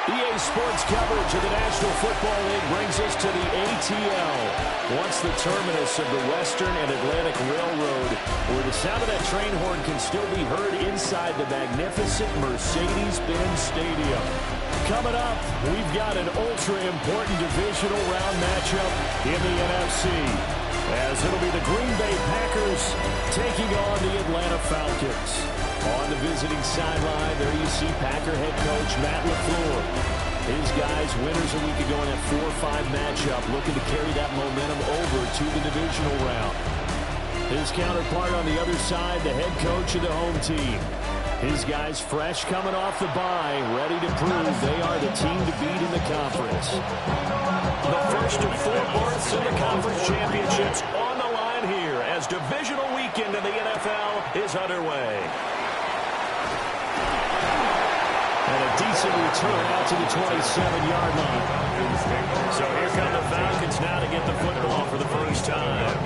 EA Sports coverage of the National Football League brings us to the ATL. Once the terminus of the Western and Atlantic Railroad, where the sound of that train horn can still be heard inside the magnificent Mercedes-Benz Stadium. Coming up, we've got an ultra-important divisional round matchup in the NFC, as it'll be the Green Bay Packers taking on the Atlanta Falcons. On the visiting sideline, there you see Packer head coach Matt LaFleur. His guys, winners a week ago in that 4-5 matchup, looking to carry that momentum over to the divisional round. His counterpart on the other side, the head coach of the home team. His guys fresh coming off the bye, ready to prove they are the team to beat in the conference. The first of 4 berths in the conference championships on the line here as divisional weekend in the NFL is underway. And a decent return out to the 27-yard line. So here come the Falcons now to get the football for the first time.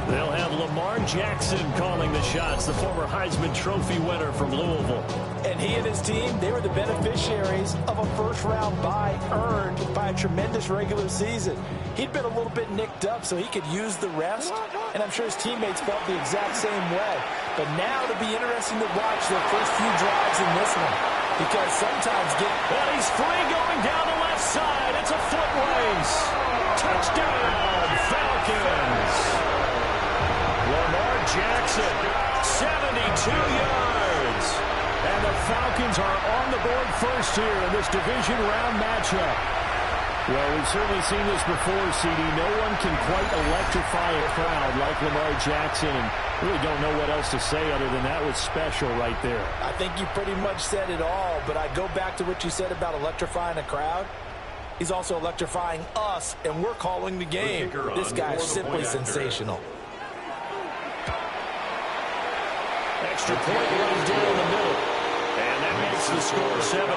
They'll have Lamar Jackson calling the shots, the former Heisman Trophy winner from Louisville. And he and his team, they were the beneficiaries of a first-round bye earned by a tremendous regular season. He'd been a little bit nicked up, so he could use the rest, and I'm sure his teammates felt the exact same way. But now it'll be interesting to watch their first few drives in this one, because sometimes And he's free going down the left side. It's a foot race. Touchdown, Falcons. Lamar Jackson, 72 yards. And the Falcons are on the board first here in this division round matchup. Well, we've certainly seen this before, CD. No one can quite electrify a crowd like Lamar Jackson, and really don't know what else to say other than that was special right there. I think you pretty much said it all, but I go back to what you said about electrifying a crowd. He's also electrifying us, and we're calling the game. This guy is simply sensational. Extra point runs down the middle. And that makes the score 7-0.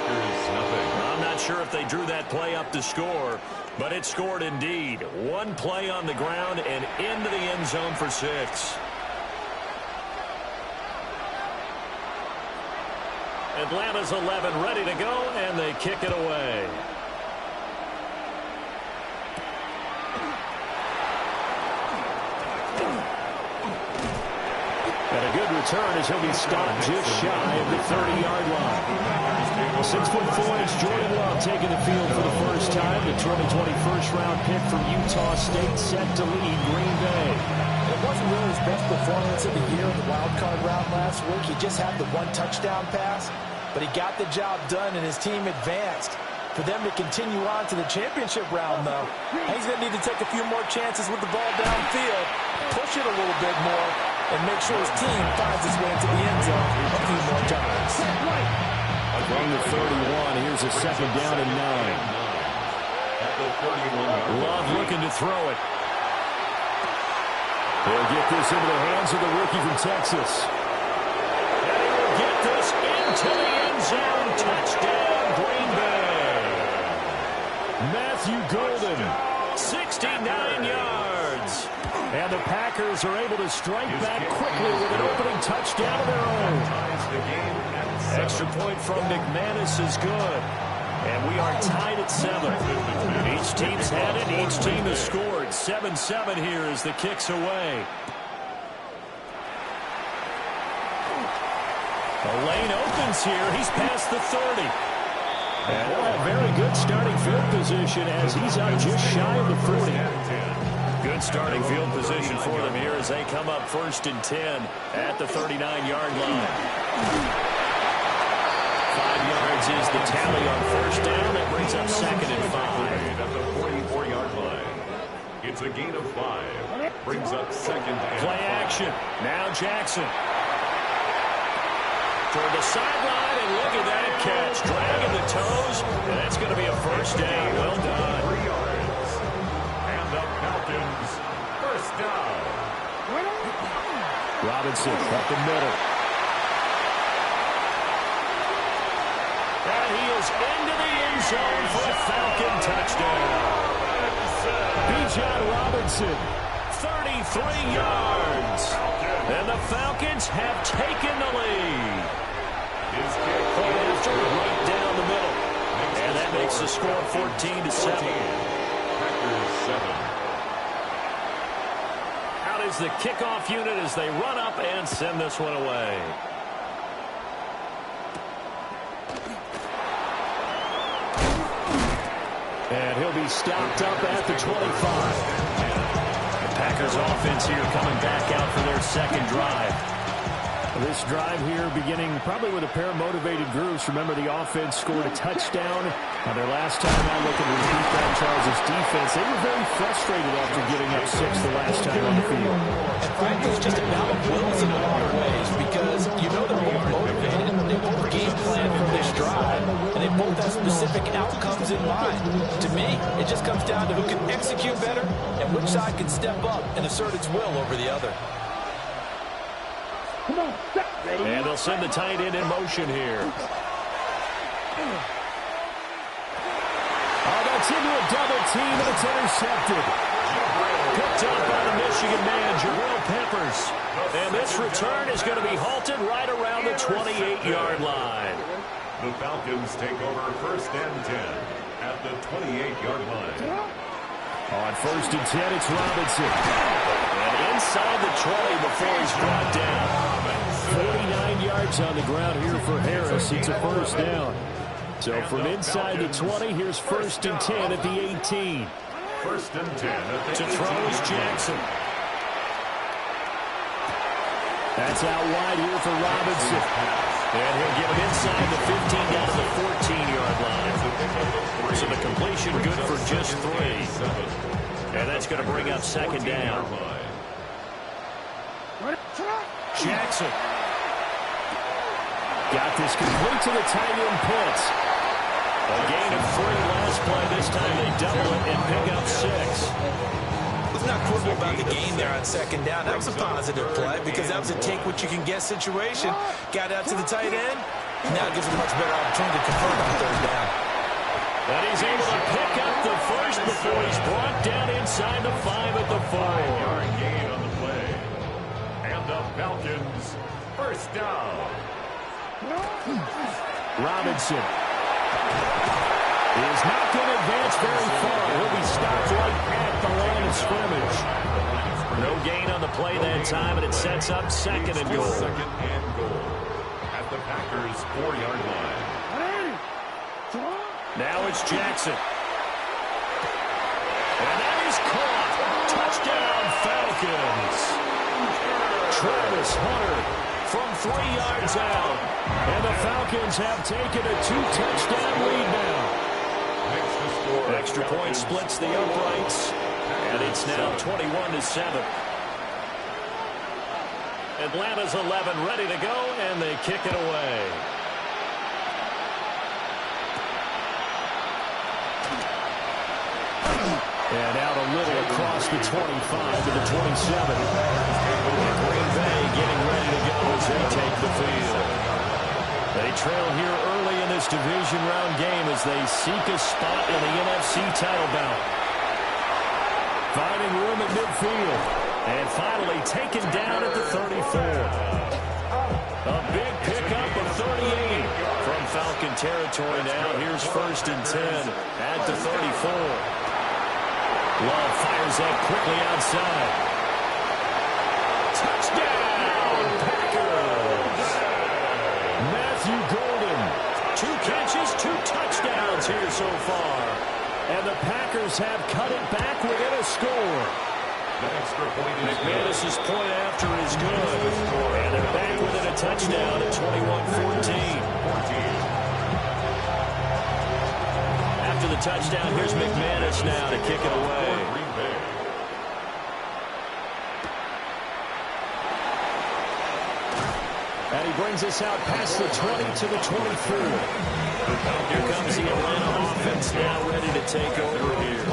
I'm not sure if they drew that play up to score, but it scored indeed. One play on the ground and into the end zone for 6. Atlanta's 11 ready to go, and they kick it away. And a good return as he'll be stopped just shy of the 30-yard line. 6'4" Jordan Love taking the field for the first time. The 2020 first-round pick from Utah State set to lead Green Bay. It wasn't really his best performance of the year in the wild card round last week. He just had the 1 touchdown pass, but he got the job done and his team advanced. For them to continue on to the championship round, though, he's going to need to take a few more chances with the ball downfield, push it a little bit more, and make sure his team finds its way into the end zone a few more times. From the 31, here's a second down and 9. Love looking to throw it. They'll get this into the hands of the rookie from Texas. And he will get this into the end zone. Touchdown, Green Bay. Matthew Golden, 69 yards. And the Packers are able to strike back quickly with an opening touchdown of their own. Extra point from McManus is good. And we are tied at 7. Each team's had it. Each team has scored. 7-7 here as the kick's away. The lane opens here. He's past the 30. And they'll have very good starting field position as he's out just shy of the 40. Good starting field position for them here as they come up 1st and 10 at the 39-yard line. 5 yards is the tally on 1st down. That brings up 2nd and 5. At the 44-yard line. It's a gain of 5. Brings up 2nd and 5. Play action. Now Jackson. Toward the sideline, and look at that catch. Dragging the toes, and that's going to be a 1st down. Well done. 3 yards. And the Falcons, 1st down. Robinson up the middle. And he is into the end zone for a Falcon touchdown. Bijan Robinson, 33 yards. And the Falcons have taken the lead. After right down That makes the score 14-7. Packers 7. Out is the kickoff unit as they run up and send this one away. And he'll be stopped up at the 25. The Packers offense here coming back out for their second drive. This drive here beginning probably with a pair of motivated groups. Remember, the offense scored a touchdown. Their last time out looking to repeat that Charles' defense. They were very frustrated after giving up 6 the last time on the field. And frankly, it's just about wills in a lot of ways because you know they're both motivated. They both game plan for this drive, and they both have specific outcomes in mind. To me, it just comes down to who can execute better and which side can step up and assert its will over the other. And they'll send the tight end in motion here. Oh, that's into a double team, and it's intercepted. Picked up by the Michigan man, Jabril Peppers. And this return is going to be halted right around the 28-yard line. The Falcons take over 1st and 10 at the 28-yard line. On 1st and 10, it's Robinson. And inside the 20 before he's brought down. 49 yards on the ground here for Harris. It's a 1st down. So from inside the 20, here's 1st and 10 at the 18. 1st and 10 at the 18. To throw is Jackson. That's out wide here for Robinson. And he'll give him inside the 15 down to the 14-yard line. So the completion good for just 3. And that's going to bring up 2nd down. Jackson. Got this complete to the tight end Pitts. A gain of 3 last play. This time they double it and pick up 6. Let's not quibble about the gain there on 2nd down. That was a positive play because that was a take-what-you-can-get situation. Got out to the tight end. Now gives him a much better opportunity to convert on 3rd down. And he's able to pick up the first before he's brought down inside the 5 at the 4. 5-yard gain on the play. And the Falcons 1st down. Robinson is not going to advance very far. He'll be stopped right at the line of scrimmage. No gain on the play that time, and it sets up 2nd and goal. 2nd and goal at the Packers 4-yard line. Now it's Jackson. And that is caught. Touchdown, Falcons. Travis Hunter from 3 yards out. And the Falcons have taken a 2-touchdown lead now. Extra point splits the uprights. And it's now 21-7. Atlanta's 11 ready to go, and they kick it away. And out a little across the 25 to the 27. And Green Bay getting ready to go as they take the field. They trail here early in this division round game as they seek a spot in the NFC title bout. Finding room at midfield. And finally taken down at the 34. A big pickup of 38 from Falcon territory now. Here's 1st and 10 at the 34. Love fires that quickly outside. Touchdown, Packers! Matthew Golden. 2 catches, 2 touchdowns here so far. And the Packers have cut it back within a score. McManus's point after is good. And they're back within a touchdown at 21-14. After the touchdown, here's McManus now to kick it away. And he brings us out past the 20 to the 24. Here comes the Atlanta offense now ready to take over here.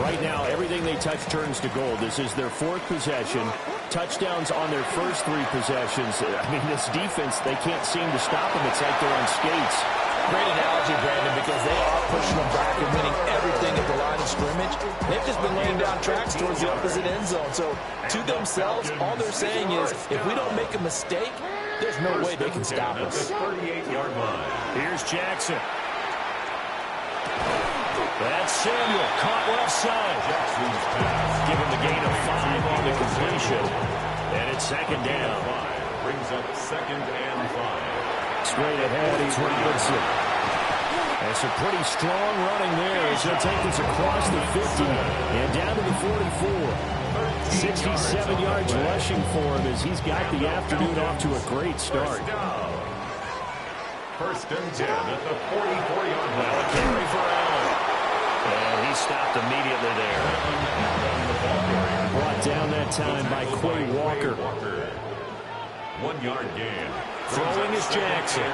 Right now, everything they touch turns to gold. This is their 4th possession. Touchdowns on their first 3 possessions. I mean, this defense, they can't seem to stop them. It's like they're on skates. Great analogy, Brandon, because they are pushing them back and winning everything at the line of scrimmage. They've just been laying down tracks towards the opposite end zone. So, to themselves, all they're saying is, if we don't make a mistake, there's no way they can stop us. 38-yard line. Here's Jackson. That's Samuel, caught left side. Give him the gain of 5 on the completion. And it's second down. Brings up second and 5. Straight ahead, he's Robinson. That's a pretty strong running there as he'll take this across the 50 and down to the 44. 67 yards rushing for him as he's got the afternoon off to a great start. First and 10 at the 44-yard line. Well, a carry for Allen. And he stopped immediately there. Brought down that time by Quay Walker. 1 yard gain. Throwing is Jackson.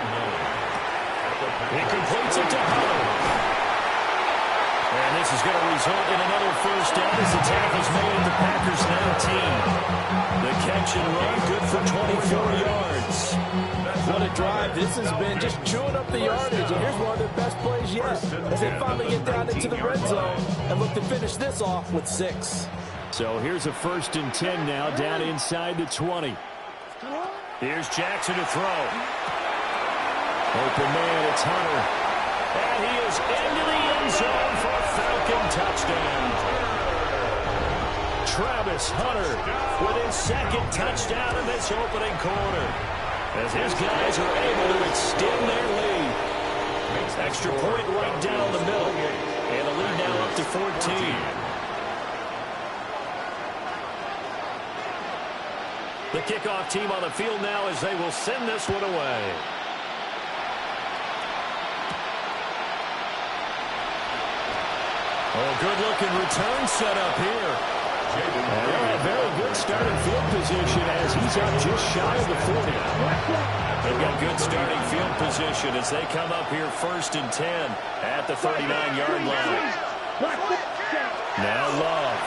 He completes it to Hunter. And this is going to result in another first down as the tackle's made at the Packers 19. The catch and run, good for 24 yards. What a drive this has been, just chewing up the yardage. And here's one of their best plays yet as they finally get down into the red zone and look to finish this off with 6. So here's a first and 10 now down inside the 20. Here's Jackson to throw. Open man, it's Hunter. And he is into the end zone for a Falcon touchdown. Travis Hunter with his second touchdown in this opening quarter, as his guys are able to extend their lead. Extra point right down the middle, and the lead now up to 14. The kickoff team on the field now as they will send this one away. Oh, good-looking return set up here. And a very good starting field position as he's up just shy of the 40. They've got good starting field position as they come up here first and 10 at the 39-yard line. Now Love.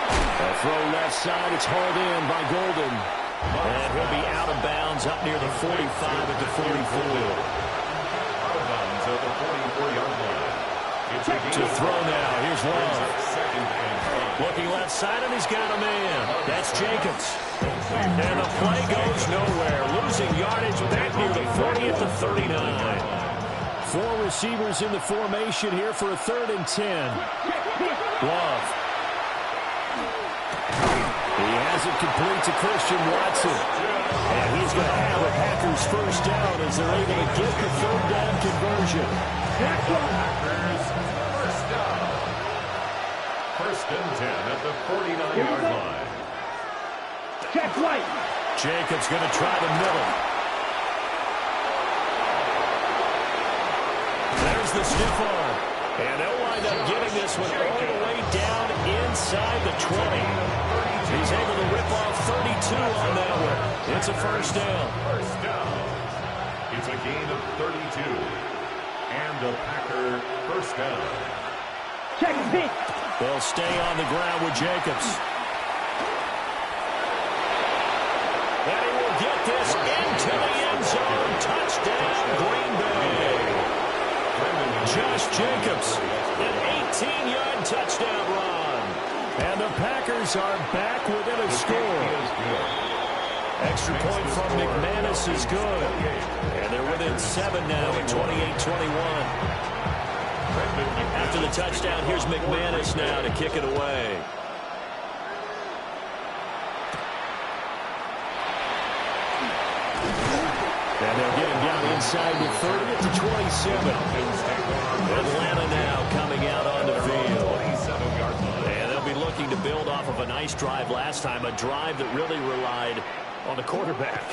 A throw left side. It's hauled in by Golden. And he'll be out of bounds up near the 45 at the 44. Out of bounds at the 44-yard line. To throw now. Here's Love. Looking left side, and he's got a man. That's Jacobs. And the play goes nowhere. Losing yardage back near the 40 at the 39. 4 receivers in the formation here for a 3rd and 10. Love. He has it complete to Christian Watson. And he's going to have a Packers first down as they're able to get the 3rd down conversion. First and 10 at the 49-yard line. Check right. Jacobs going to try the middle. There's the stiff arm. And they'll wind up getting this one all the way down inside the 20. He's able to rip off 32 on that one. It's a first down. First down. It's a gain of 32. And a Packer first down. Check feet. They'll stay on the ground with Jacobs. And he will get this into the end zone. Touchdown, Green Bay. Josh Jacobs, an 18-yard touchdown run. And the Packers are back within a score. Extra point from McManus is good. And they're within 7 now at 28-21. After the touchdown, here's McManus now to kick it away. And they'll get him down inside the 30 to 27. Atlanta now coming out on the field. And they'll be looking to build off of a nice drive last time, a drive that really relied on the quarterback.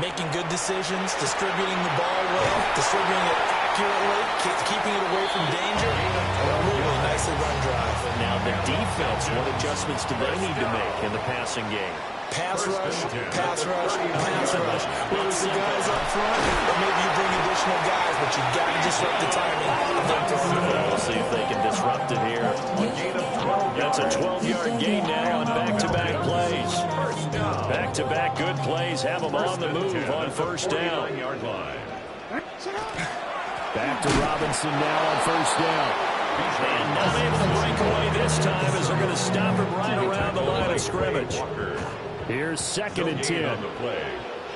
Making good decisions, distributing the ball well, distributing it accurately, keeping it away from danger. Really nicely run drive. Now the defense, what adjustments do they need to make in the passing game? Pass rush, pass rush, pass rush. Lose the guys up front, or maybe you bring additional guys, but you got to disrupt the timing of them throwing the ball. We'll see if they can disrupt it here. That's a 12-yard gain now on back-to-back plays. Back-to-back good plays have them on the move on first down. Back to Robinson now on first down. And not able to break away this time as they're going to stop him right around the line of scrimmage. Here's 2nd and 10. On the play.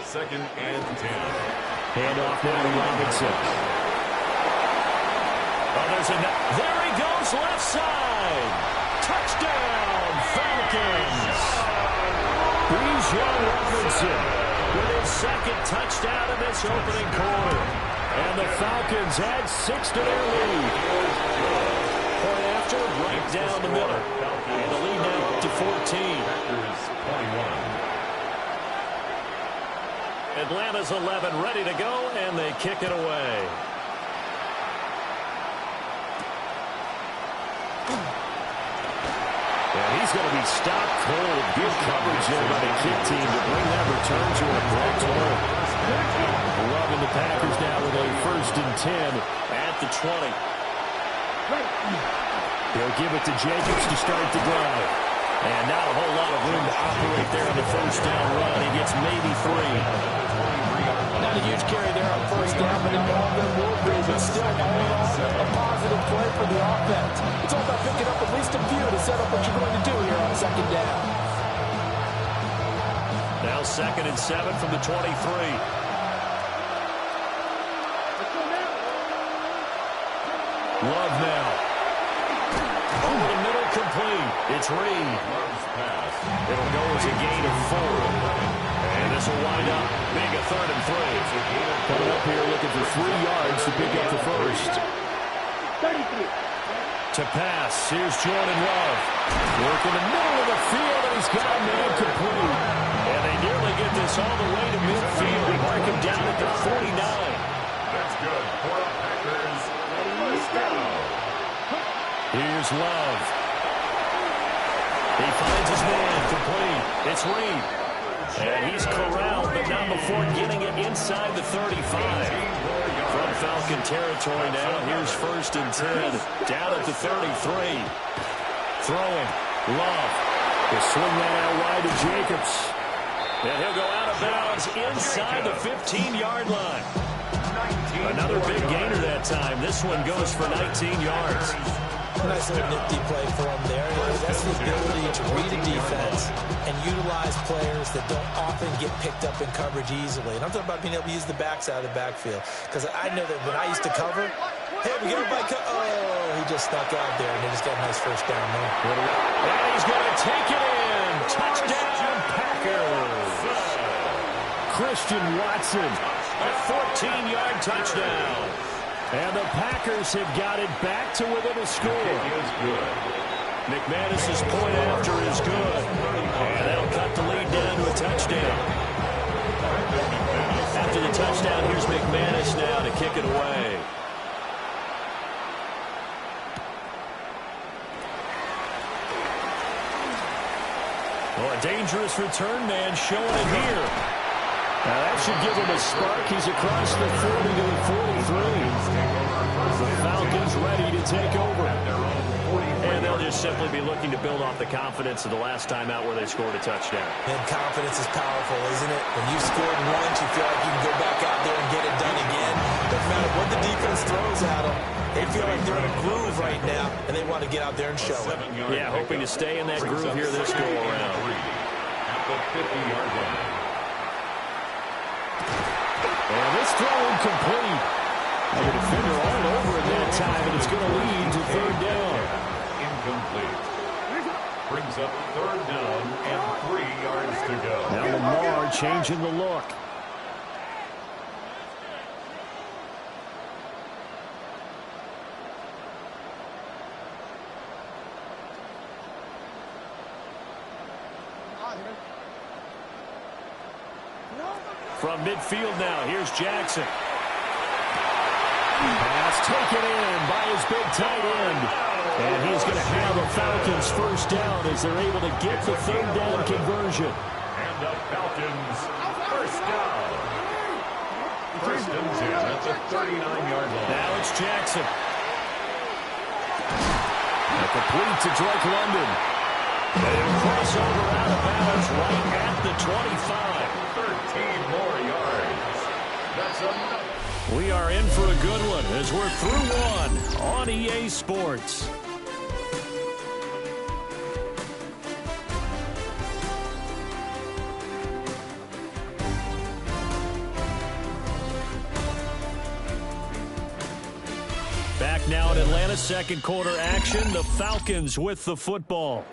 2nd and 10. Handoff now to Robinson. A There he goes, left side. Touchdown, Falcons. Divisional with his second touchdown in this opening quarter. And the Falcons add 6 to their lead. Point after, right down the middle. And the lead now to 14. Atlanta's 11 ready to go, and they kick it away. And he's going to be stopped cold. Good coverage there by the kick team to bring that return to an abrupt halt. Loving the Packers now with a 1st and 10 at the 20. They'll give it to Jacobs to start the drive. And not a whole lot of room to operate there on the 1st down run. He gets maybe 3. Not a huge carry there on 1st down, but not all of them will be. But still, a positive play for the offense. It's all about picking up at least a few to set up what you're going to do here on 2nd down. Now 2nd and 7 from the 23. Love now. Over the middle, complete. It's Reed. It'll go as a gain of 4. And this will wind up being a 3rd and 3. Coming up here looking for 3 yards to pick up the 1st. 33. To pass, here's Jordan Love. Work in the middle of the field, and he's got a man complete. And they nearly get this all the way to midfield. They mark him down at the 49. That's good for the Packers. First down. Here's Love. He finds his man complete. It's Reed. And he's corralled, but not before getting it inside the 35. From Falcon territory now, here's 1st and 10. Down at the 33. Throwing. Love. He'll swing that out wide to Jacobs. And he'll go out of bounds inside the 15-yard line. Another big gainer that time. This one goes for 19 yards. Nice little nifty play for him there. That's the ability to read a defense and utilize players that don't often get picked up in coverage easily. And I'm talking about being able to use the backside of the backfield. Because I know that when I used to cover, hey, we get everybody he just snuck out there, and they just got a nice 1st down there. And he's going to take it in. Touchdown, Packers. Christian Watson, a 14-yard touchdown. And the Packers have got it back to within a score. McManus's point after is good. And that'll cut the lead down to a touchdown. After the touchdown, here's McManus now to kick it away. Well, a dangerous return man showing it here. Now that should give him a spark. He's across the 40 to the 43. The Falcons ready to take over. And they'll just simply be looking to build off the confidence of the last time out where they scored a touchdown. And confidence is powerful, isn't it? When you scored once, you feel like you can go back out there and get it done again. Doesn't matter what the defense throws at them. They feel like they're in a groove right now, and they want to get out there and show it. Yeah, hoping to stay in that groove here this go-around. At the 50-yard line. And this throw incomplete. And the defender all over it that time, and it's going to lead to 3rd down. Incomplete. Brings up 3rd down and 3 yards to go. Now Lamar changing the look. From midfield now, here's Jackson. Pass taken in by his big tight end. And he's going to have the Falcons 1st down as they're able to get the 3rd down conversion. And the Falcons 1st down. 1st and 10 at the 39-yard line. Now it's Jackson. A complete to Drake London. And he'll cross over out of bounds right at the 25. 13 more yards. That's enough. We are in for a good one as we're through one on EA Sports. Back now in Atlanta's second quarter action. The Falcons with the football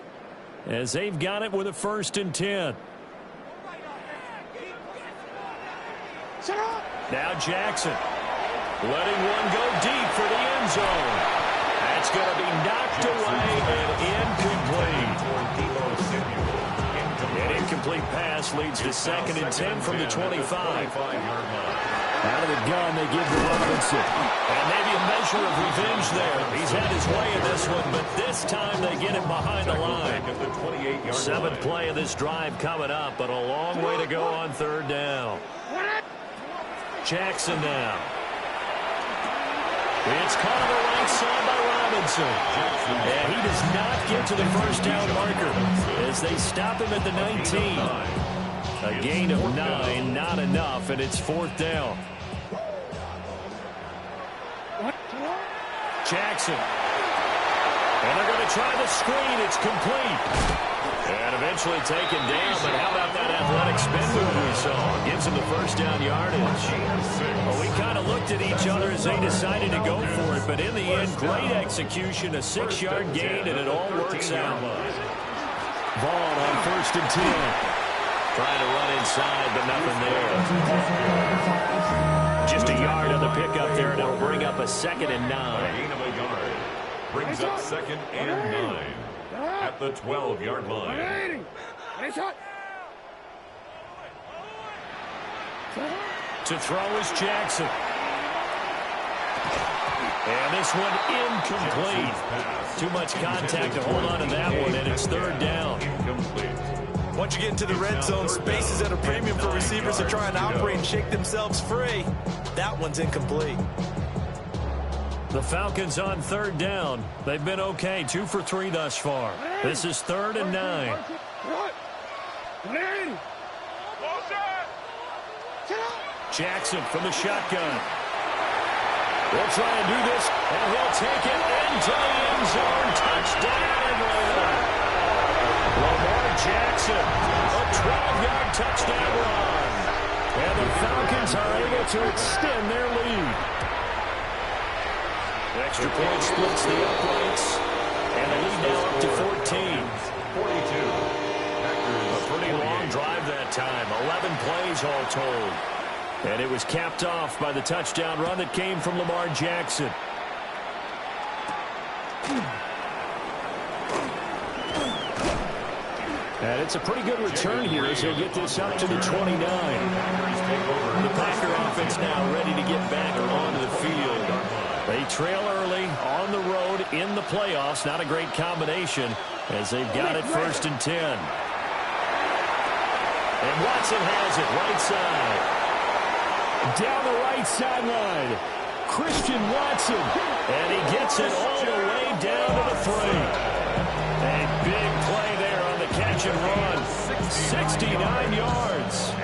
as they've got it with a 1st and 10. Now Jackson letting one go deep for the end zone. That's going to be knocked away and incomplete. An incomplete pass leads to 2nd and 10 from the 25. Out of the gun, they give to Robinson. And maybe a measure of revenge there. He's had his way in this one, but this time they get him behind the line. 7th play of this drive coming up, but a long way to go on 3rd down. Jackson now. It's caught on the right side by Robinson. And he does not get to the 1st down marker as they stop him at the 19. A gain of 9, not enough, and it's 4th down. Jackson. And they're going to try the screen. It's complete. And eventually taken down, but how about that athletic spin move we saw? Gives him the 1st down yardage. Well, we kind of looked at each other as they decided to go for it, but in the end, great execution, a 6-yard gain, and it all works out. Vaughn on 1st and 10. Trying to run inside, but nothing there. Just a yard on the pickup there, and it'll bring up a 2nd and 9. Gain of a yard. Brings up 2nd and 9 at the 12-yard line. To throw is Jackson. And this one incomplete. Too much contact to hold on to that one, and it's 3rd down. Once you get into the red zone, space is at a premium for receivers to try and operate and shake themselves free. That one's incomplete. The Falcons on 3rd down. They've been okay, 2 for 3 thus far. This is 3rd and 9. Jackson from the shotgun. We'll try and do this, and he'll take it into the end zone. Touchdown, Atlanta. Lamar Jackson, a 12-yard touchdown run. And the Falcons are able to extend their lead. The extra point splits the uprights, and the lead now up to 14. 42. A pretty long drive that time, 11 plays all told. And it was capped off by the touchdown run that came from Lamar Jackson. And it's a pretty good return here as they get this up to the 29. The Packer offense now ready to get back onto the field. They trail early on the road in the playoffs. Not a great combination as they've got it 1st and 10. And Watson has it right side. Down the right sideline. Christian Watson. And he gets it all the way down to the 3. A big play there on the catch and run. 69 yards.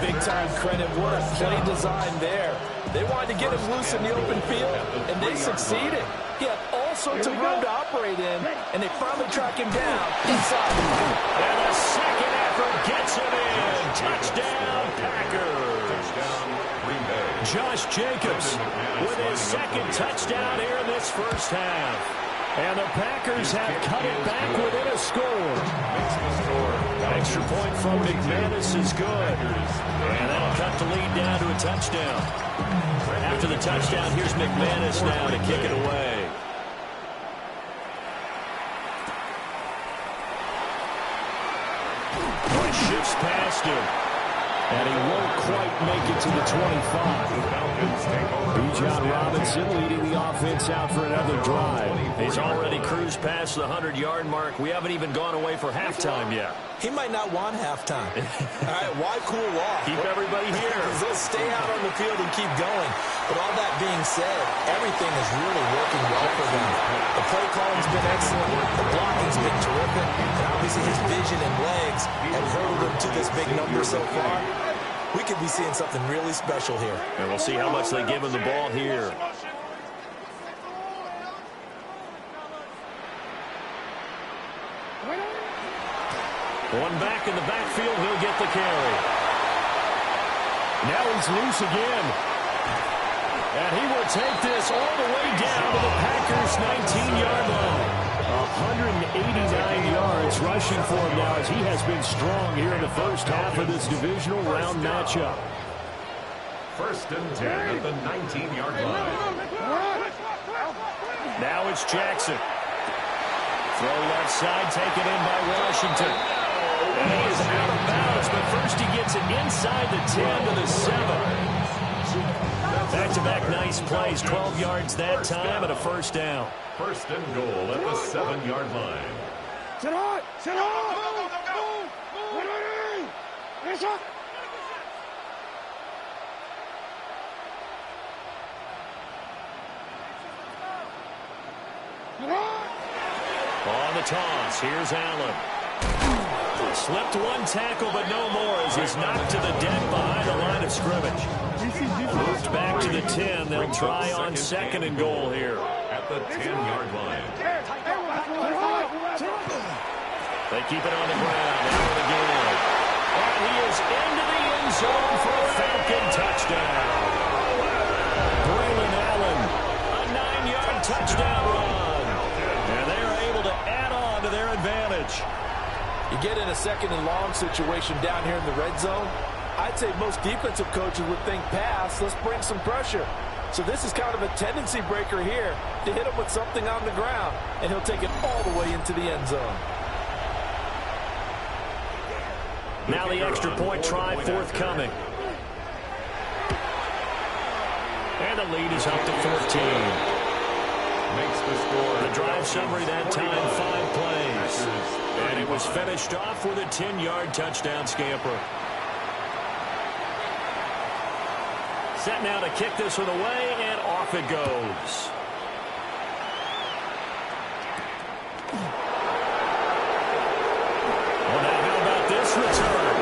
Big-time credit. What a play design there. They wanted to get him loose in the open field, and they succeeded. He had all sorts of room to operate in, and they finally track him down inside. And a second effort gets him in. Touchdown, Packers. Josh Jacobs with his 2nd touchdown here in this 1st half. And the Packers have cut it back within a score. Extra point from McManus is good. And that'll cut the lead down to a touchdown. After the touchdown, here's McManus now to kick it away. He shifts past him. And he won't quite make it to the 25. Bijan Robinson leading the offense out for another drive. He's already cruised past the 100-yard mark. We haven't even gone away for halftime yet. He might not want halftime. All right, why cool off? Keep everybody here. Because they'll stay out on the field and keep going. But all that being said, everything is really working well for them. The play calling's been excellent. The blocking's been terrific. And obviously his vision and legs have hurtled him to this big number so far. We could be seeing something really special here. And we'll see how much they give him the ball here. One back in the backfield, he'll get the carry. Now he's loose again. And he will take this all the way down to the Packers' 19-yard line. 189 yards rushing for him now as he has been strong here in the first half of this divisional round matchup. First and 10 at the 19-yard line. Now it's Jackson. Throw left side, taken in by Washington. And he is out of bounds, but first he gets it inside the 10 to the 7. Back-to-back nice plays, 12 yards that time and a first down. First and goal at the 7-yard line. Sit on! Sit on! On the toss, here's Allen. Slipped one tackle, but no more as he's knocked to the deck behind the line of scrimmage. Moved back to the 10. They'll try on second and goal here. At the 10-yard line. They keep it on the ground. Allen again. And he is into the end zone for a Falcon touchdown. Braylon Allen, a 9-yard touchdown run. And they are able to add on to their advantage. You get in a second and long situation down here in the red zone, I'd say most defensive coaches would think pass, let's bring some pressure. So this is kind of a tendency breaker here to hit him with something on the ground, and he'll take it all the way into the end zone. Now the extra point try forthcoming. And the lead is up to 14. Makes the score. The drive summary that time, 5 plays. And it was finished off with a 10-yard touchdown scamper. Set now to kick this one away, and off it goes. Well, now how about this return?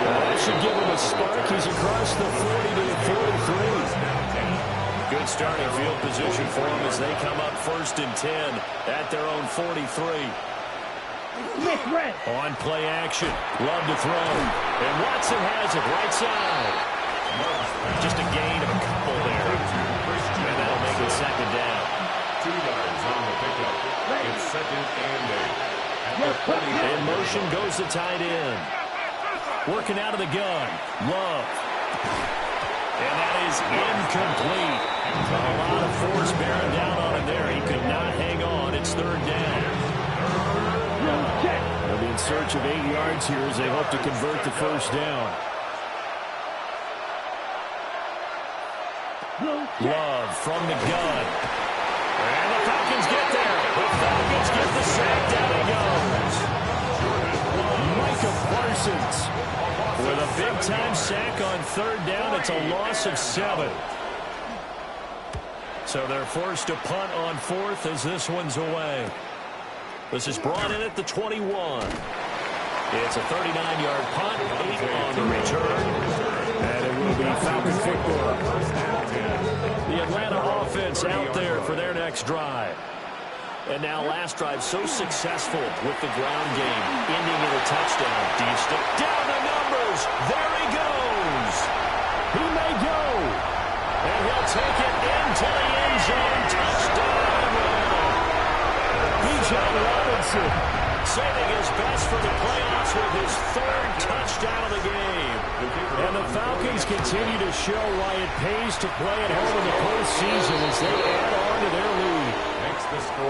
That should give him a spark. He's across the 40 to the 43. Good starting field position for them as they come up first and 10 at their own 43. On play action. Love to throw. And Watson has it right side. Just a gain of a couple there. And that'll make it second down. 2 yards on the pickup. It's second and 8. In motion goes the tight end. Working out of the gun. Love. And that is incomplete. A lot of force bearing down on him there. He could not hang on. It's third down. They'll be in search of 8 yards here as they hope to convert the first down. Love from the gun. And the Falcons get there. The Falcons get the sack. Down he goes. Micah Parsons with a big-time sack on third down. It's a loss of 7. So they're forced to punt on fourth as this one's away. This is brought in at the 21. It's a 39-yard punt, 8 on the return. And it will be Falcon football. The Atlanta offense out there for their next drive. And now last drive so successful with the ground game, ending in a touchdown. Do you stick down the numbers? There he goes. He may go. And he'll take it into the end zone. Touchdown. Bijan Robinson saving his best for the playoffs with his 3rd touchdown of the game. And the Falcons continue to show why it pays to play at home in the postseason as they add on to their lead.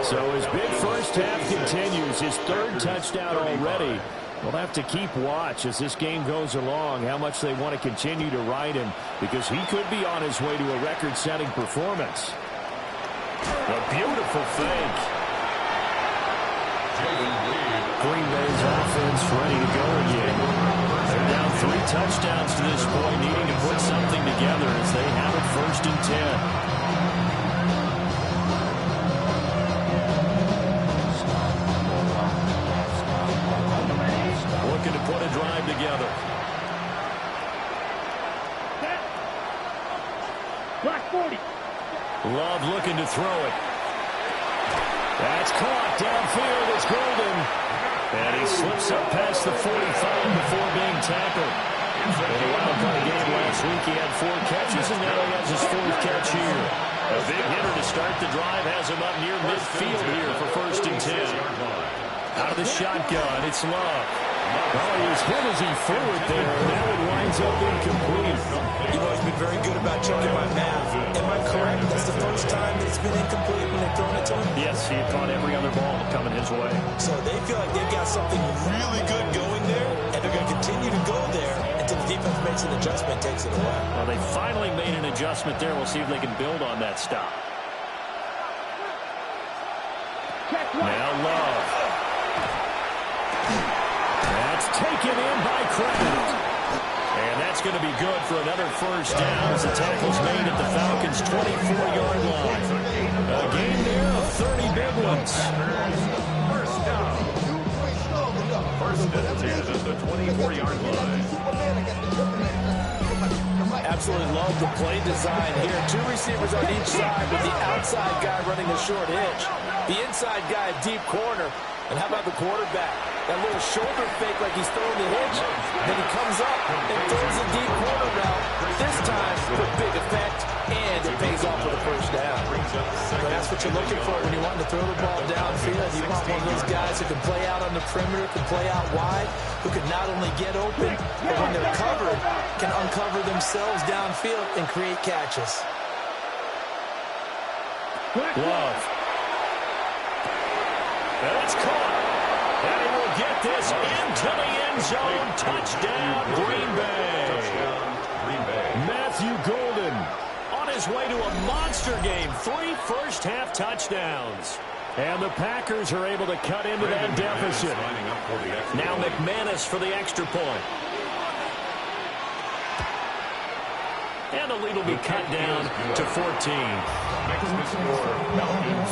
So his big first half continues, his 3rd touchdown already. We'll have to keep watch as this game goes along, how much they want to continue to ride him, because he could be on his way to a record-setting performance. A beautiful fake. Green Bay's offense ready to go again. They're down 3 touchdowns to this point, needing to put something together as they have it first and 10. Looking to put a drive together. Black 40. Love looking to throw it. That's caught downfield. It's Golden. And he slips up past the 45 before being tackled. In the wild card game last week, he had 4 catches, and now he has his 4th catch here. A big hitter to start the drive has him up near midfield here for 1st and 10. Out of the shotgun, it's Love. Oh, he was hit as he threw it there. Now it winds up incomplete. You've always been very good about checking my math. Am I correct? That's the first time that it's been incomplete when they've thrown it to him? Yes, he had caught every other ball coming his way. So they feel like they've got something really good going there, and they're going to continue to go there until the defense makes an adjustment and takes it away. Well, they finally made an adjustment there. We'll see if they can build on that stop. Now Love. That's taken in by Kraft. And that's going to be good for another 1st down as the tackle's made at the Falcons' 24-yard line. A game there of 30 big ones. First down. 1st and 10 at the 24-yard line. Absolutely love the play design here. 2 receivers on each side with the outside guy running a short hitch. The inside guy deep corner. And how about the quarterback? That little shoulder fake like he's throwing the hitch. Then he comes up and throws a deep corner route. This time with big effect, and it pays off for the 1st down. But that's what you're looking for when you want to throw the ball downfield. You want one of those guys who can play out on the perimeter, can play out wide, who can not only get open, but when they're covered, can uncover themselves downfield and create catches. Love. And it's caught. And he will get this into the end zone. Touchdown, Green Bay. Matthew Golden on his way to a monster game. 3 first-half touchdowns. And the Packers are able to cut into that deficit. Now McManus for the extra point. And the lead will be cut down to 14.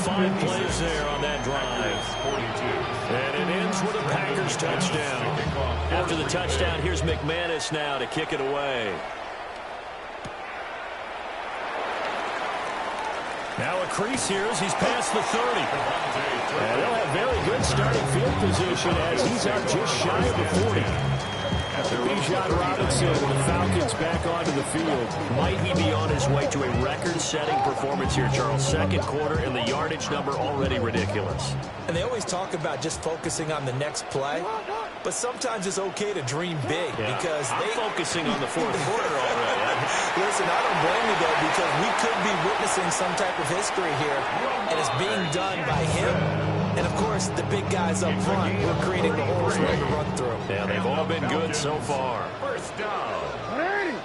5 plays there on that drive. And it ends with a Packers touchdown. After the touchdown, here's McManus now to kick it away. Now a crease here as he's past the 30. And they'll have very good starting field position as he's out just shy of the 40. Divisional Robinson and the Falcons back onto the field. Might he be on his way to a record-setting performance here, Charles? 2nd quarter and the yardage number already ridiculous. And they always talk about just focusing on the next play, but sometimes it's okay to dream big because I'm focusing on the 4th quarter already. Listen, I don't blame you, though, because we could be witnessing some type of history here, and it's being done by him. And, of course, the big guys up front who are creating the holes for him to run through. Yeah, they've all been good so far. 1st down.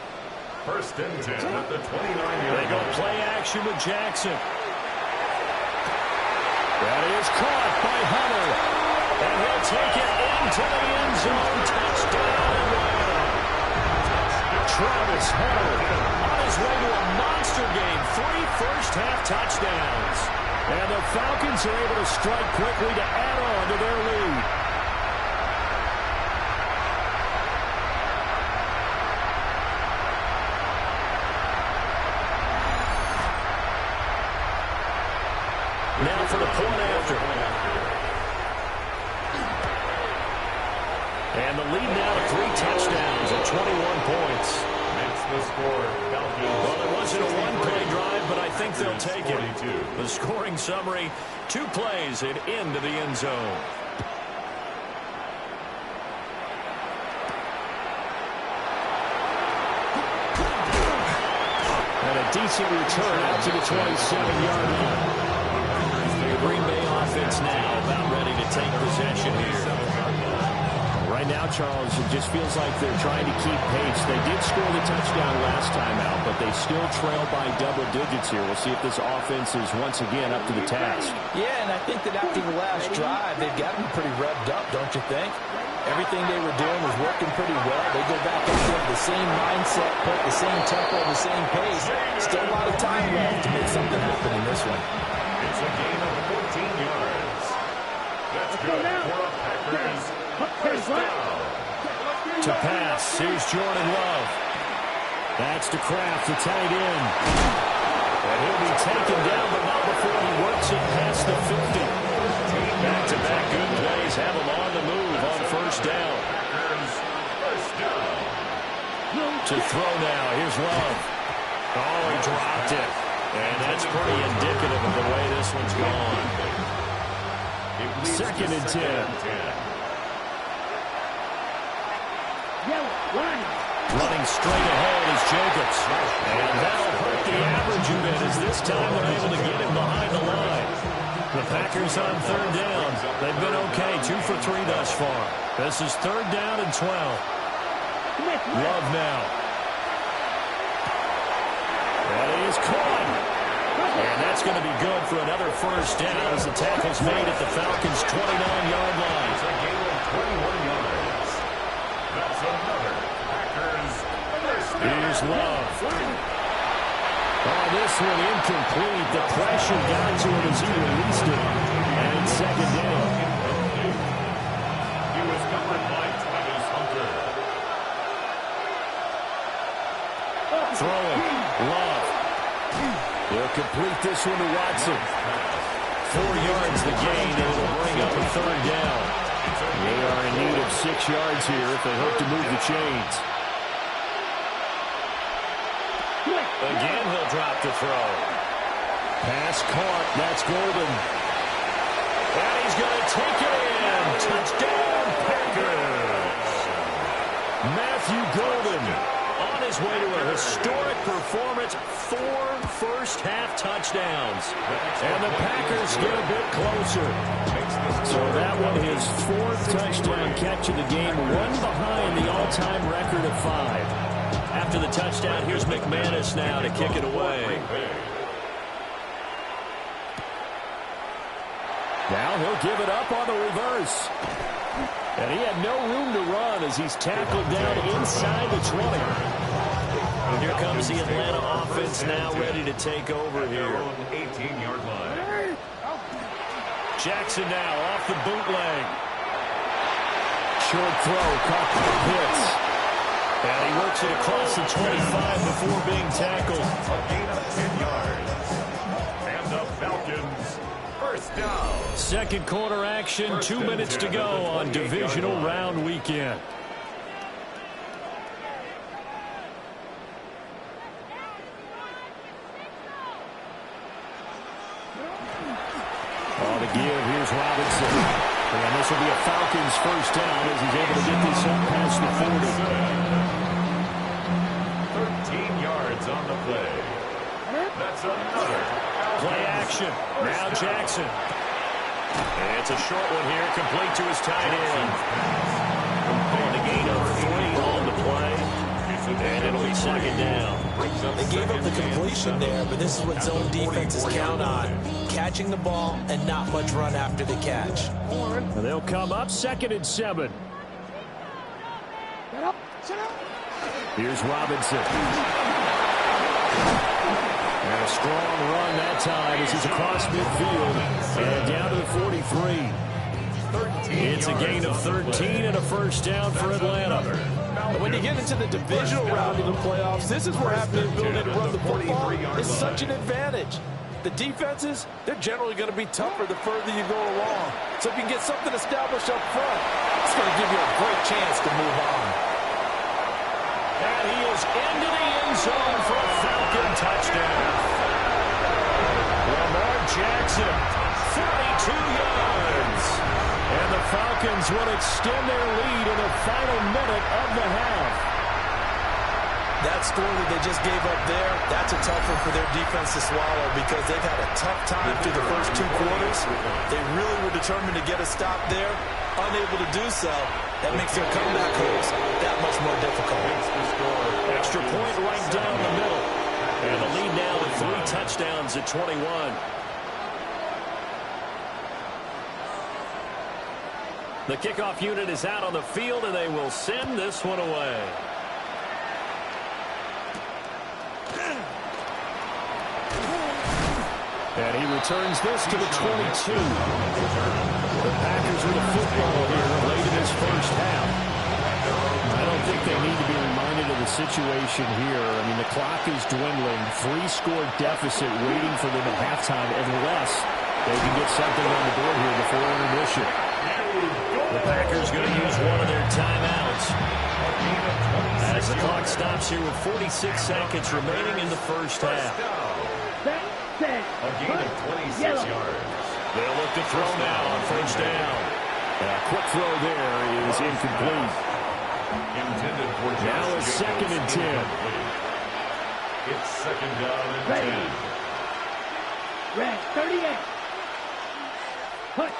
1st and 10 at the 29-yard line. They go play action with Jackson. That is caught by Hunter. And he'll take it into the end zone. Touchdown Atlanta. Travis Hunter on his way to a monster game. 3 first-half touchdowns. And the Falcons are able to strike quickly to add on to their lead. Now for the point after. And the lead now to 3 touchdowns at 21 points. Makes the score. Well, it wasn't a one-play drive, but I think they'll take it. The scoring summary, 2 plays and into the end zone. And a decent return out to the 27-yard line. The Green Bay offense now about ready to take possession here. Right now, Charles, it just feels like they're trying to keep pace. They did score the touchdown last time out, but they still trail by double digits here. We'll see if this offense is once again up to the task. Yeah, and I think that after the last drive, they've got them pretty revved up, don't you think? Everything they were doing was working pretty well. They go back into the same mindset, put the same tempo, the same pace. Still a lot of time left to make something happen in this one. It's a gain of 14 yards. That's good for a Packers. First down. To pass, here's Jordan Love. That's to Kraft, the tight end. And he'll be taken down, but not before he works it past the 50. Back-to-back good plays have him on the move on first down. Packers. First down. To throw now. Here's Love. Oh, he dropped it. And that's pretty indicative of the way this one's gone. 2nd and 10. Running straight ahead is Jacobs. And that'll hurt the average a bit as this time they're able to get him behind the line. The Packers on 3rd down. They've been okay, 2 for 3 thus far. This is 3rd down and 12. Love now. And he is caught. And that's going to be good for another 1st down as the tackle's made at the Falcons' 29-yard line. It's a gain of 21 yards. That's another Packers first down. Here's Love. Oh, this one incomplete. The pressure got to him as he released it. And it's 2nd down. He was covered by Travis Hunter. Throwing. Love. They'll complete this one to Watson. 4 yards the gain, and it'll bring up a 3rd down. They are in need of 6 yards here if they hope to move the chains. Again, he'll drop the throw. Pass caught. That's Golden. And he's going to take it in. Touchdown, Packers. Matthew Golden on his way to a historic performance. 4 first-half touchdowns. And the Packers get a bit closer. So that one, his 4th touchdown catch of the game, 1 behind the all-time record of 5. After the touchdown, here's McManus now to kick it away. Now he'll give it up on the reverse. And he had no room to run as he's tackled down inside the 20. And here comes the Atlanta offense now ready to take over here. 18-yard line. Jackson now off the bootleg. Short throw, caught by Pitts. And he works it across the 25 before being tackled. A gain of 10 yards. And the Falcons, 1st down. 2nd quarter action, 2 minutes to go on Divisional Round Weekend. On the give, here's Robinson. And this will be a Falcons 1st down as he's able to get this up past the 40. 13 yards on the play. That's another. Play action. Now Jackson. And it's a short one here, complete to his tight end. And a gain of 3 on the play. And it'll be 2nd down. They gave up the completion there, but this is what zone defenses count on. Catching the ball and not much run after the catch. And they'll come up 2nd and 7. Here's Robinson. And a strong run that time as he's across midfield and down to the 43. It's a gain of 13 and a 1st down for Atlanta. When you get into the divisional round of the playoffs, this is where having the ability to run the football is such an advantage. The defenses, they're generally going to be tougher the further you go along. So if you can get something established up front, it's going to give you a great chance to move on. And he is into the end zone for a Falcon touchdown. Lamar Jackson, 42 yards. And the Falcons will extend their lead in the final minute of the half. That score that they just gave up there, that's a tough one for their defense to swallow because they've had a tough time through the first 2 quarters. They really were determined to get a stop there. Unable to do so, that makes their comeback hopes that much more difficult. Extra point right down the middle. And the lead now with 3 touchdowns at 21. The kickoff unit is out on the field, and they will send this one away. And he returns this to the 22. The Packers with a football here late in this first half. I don't think they need to be reminded of the situation here. I mean, the clock is dwindling. 3-score deficit waiting for them at halftime unless they can get something on the board here before intermission. The Packers going to use one of their timeouts as the clock stops stops here with 46 seconds remaining in the first half. A gain of 26 yards. They'll look to throw now on first down. A quick throw there is incomplete. Intended for now a 2nd and 10. It's 2nd down and 10. Red, 38. Push.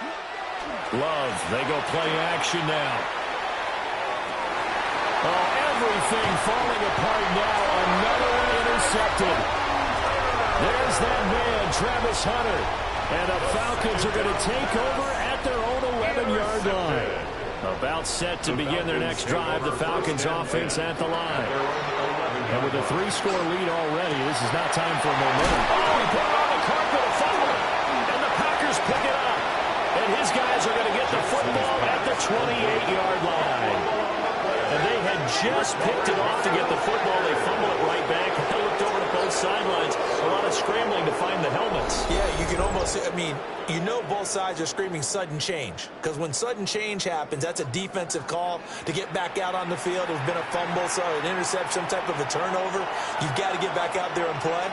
Love, they go play action now. Oh, everything falling apart now. Another one intercepted. There's that man, Travis Hunter. And the Falcons are going to take over at their own 11-yard line. About set to begin their next drive, the Falcons offense at the line. And with a 3-score lead already, this is not time for a momentum. Oh, he put it on the carpet, a fumble. And the Packers pick it up. And his guys are going to get the football at the 28-yard line. And they had just picked it off to get the football. They fumble it right back. I looked over to both sidelines. A lot of scrambling to find the helmets. Yeah, you can almost, I mean, you know both sides are screaming sudden change. Because when sudden change happens, that's a defensive call to get back out on the field. There's been a fumble, so an interception, some type of a turnover. You've got to get back out there and play.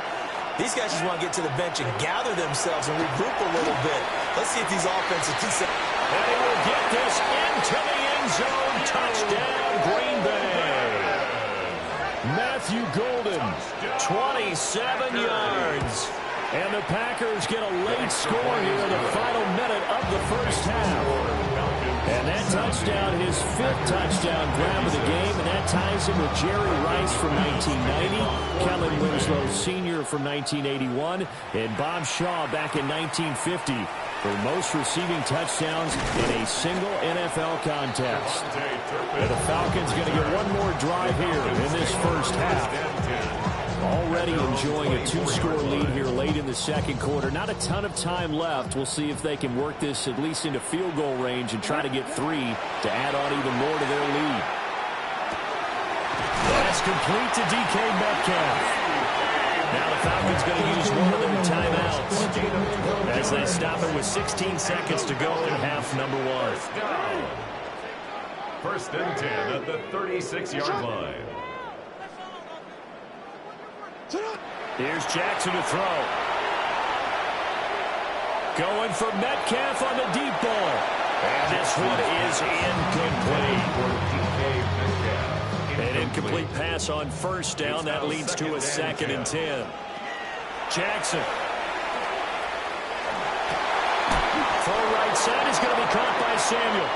These guys just want to get to the bench and gather themselves and regroup a little bit. Let's see if these offenses can set. And he will get this into the end zone. Touchdown, Green Bay. Matthew Golden, 27 yards. And the Packers get a late score here in the final minute of the first half. And that touchdown, his 5th touchdown grab of the game, and that ties him with Jerry Rice from 1990, Kellen Winslow Sr. from 1981, and Bob Shaw back in 1950 for most receiving touchdowns in a single NFL contest. And the Falcons going to get one more drive here in this first half. Already enjoying a 2-score lead here late in the second quarter. Not a ton of time left. We'll see if they can work this at least into field goal range and try to get 3 to add on even more to their lead. That's complete to DK Metcalf. Now the Falcons going to use one of their timeouts as they stop it with 16 seconds to go in half number 1. 1st and 10 at the 36-yard line. Here's Jackson to throw. Going for Metcalf on the deep ball. And this one is incomplete. An incomplete pass on first down. That leads to a 2nd and 10. Jackson. Full right side is going to be caught by Samuel.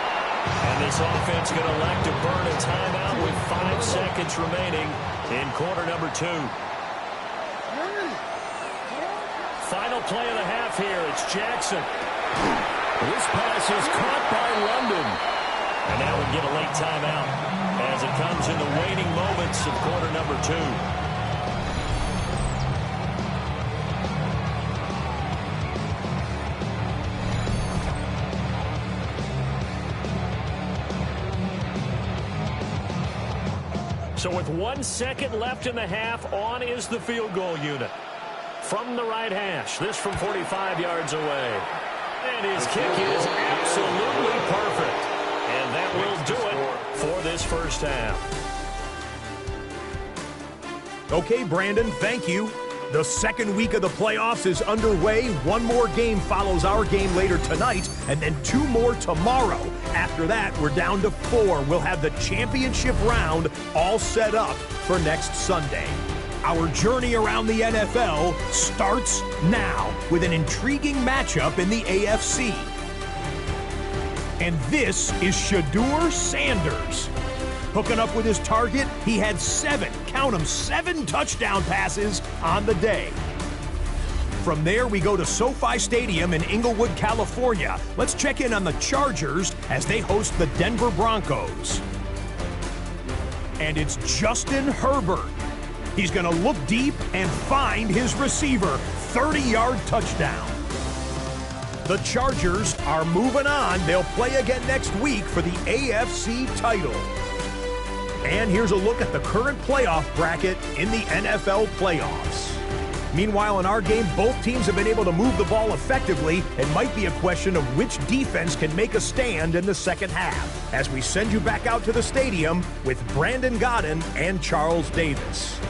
And this offense going to elect to burn a timeout with 5 seconds remaining in quarter number 2. Final play of the half here. It's Jackson. This pass is caught by London. And now we get a late timeout as it comes in the waning moments of quarter number 2. So with 1 second left in the half, on is the field goal unit. From the right hash, this from 45 yards away. And his kick is absolutely perfect. And that will do it for this first half. Okay, Brandon, thank you. The second week of the playoffs is underway. One more game follows our game later tonight, and then 2 more tomorrow. After that, we're down to 4. We'll have the championship round all set up for next Sunday. Our journey around the NFL starts now with an intriguing matchup in the AFC. And this is Shedeur Sanders. Hooking up with his target, he had 7, count them, 7 touchdown passes on the day. From there, we go to SoFi Stadium in Inglewood, California. Let's check in on the Chargers as they host the Denver Broncos. And it's Justin Herbert. He's going to look deep and find his receiver. 30-yard touchdown. The Chargers are moving on. They'll play again next week for the AFC title. And here's a look at the current playoff bracket in the NFL playoffs. Meanwhile, in our game, both teams have been able to move the ball effectively. It might be a question of which defense can make a stand in the second half. As we send you back out to the stadium with Brandon Godden and Charles Davis.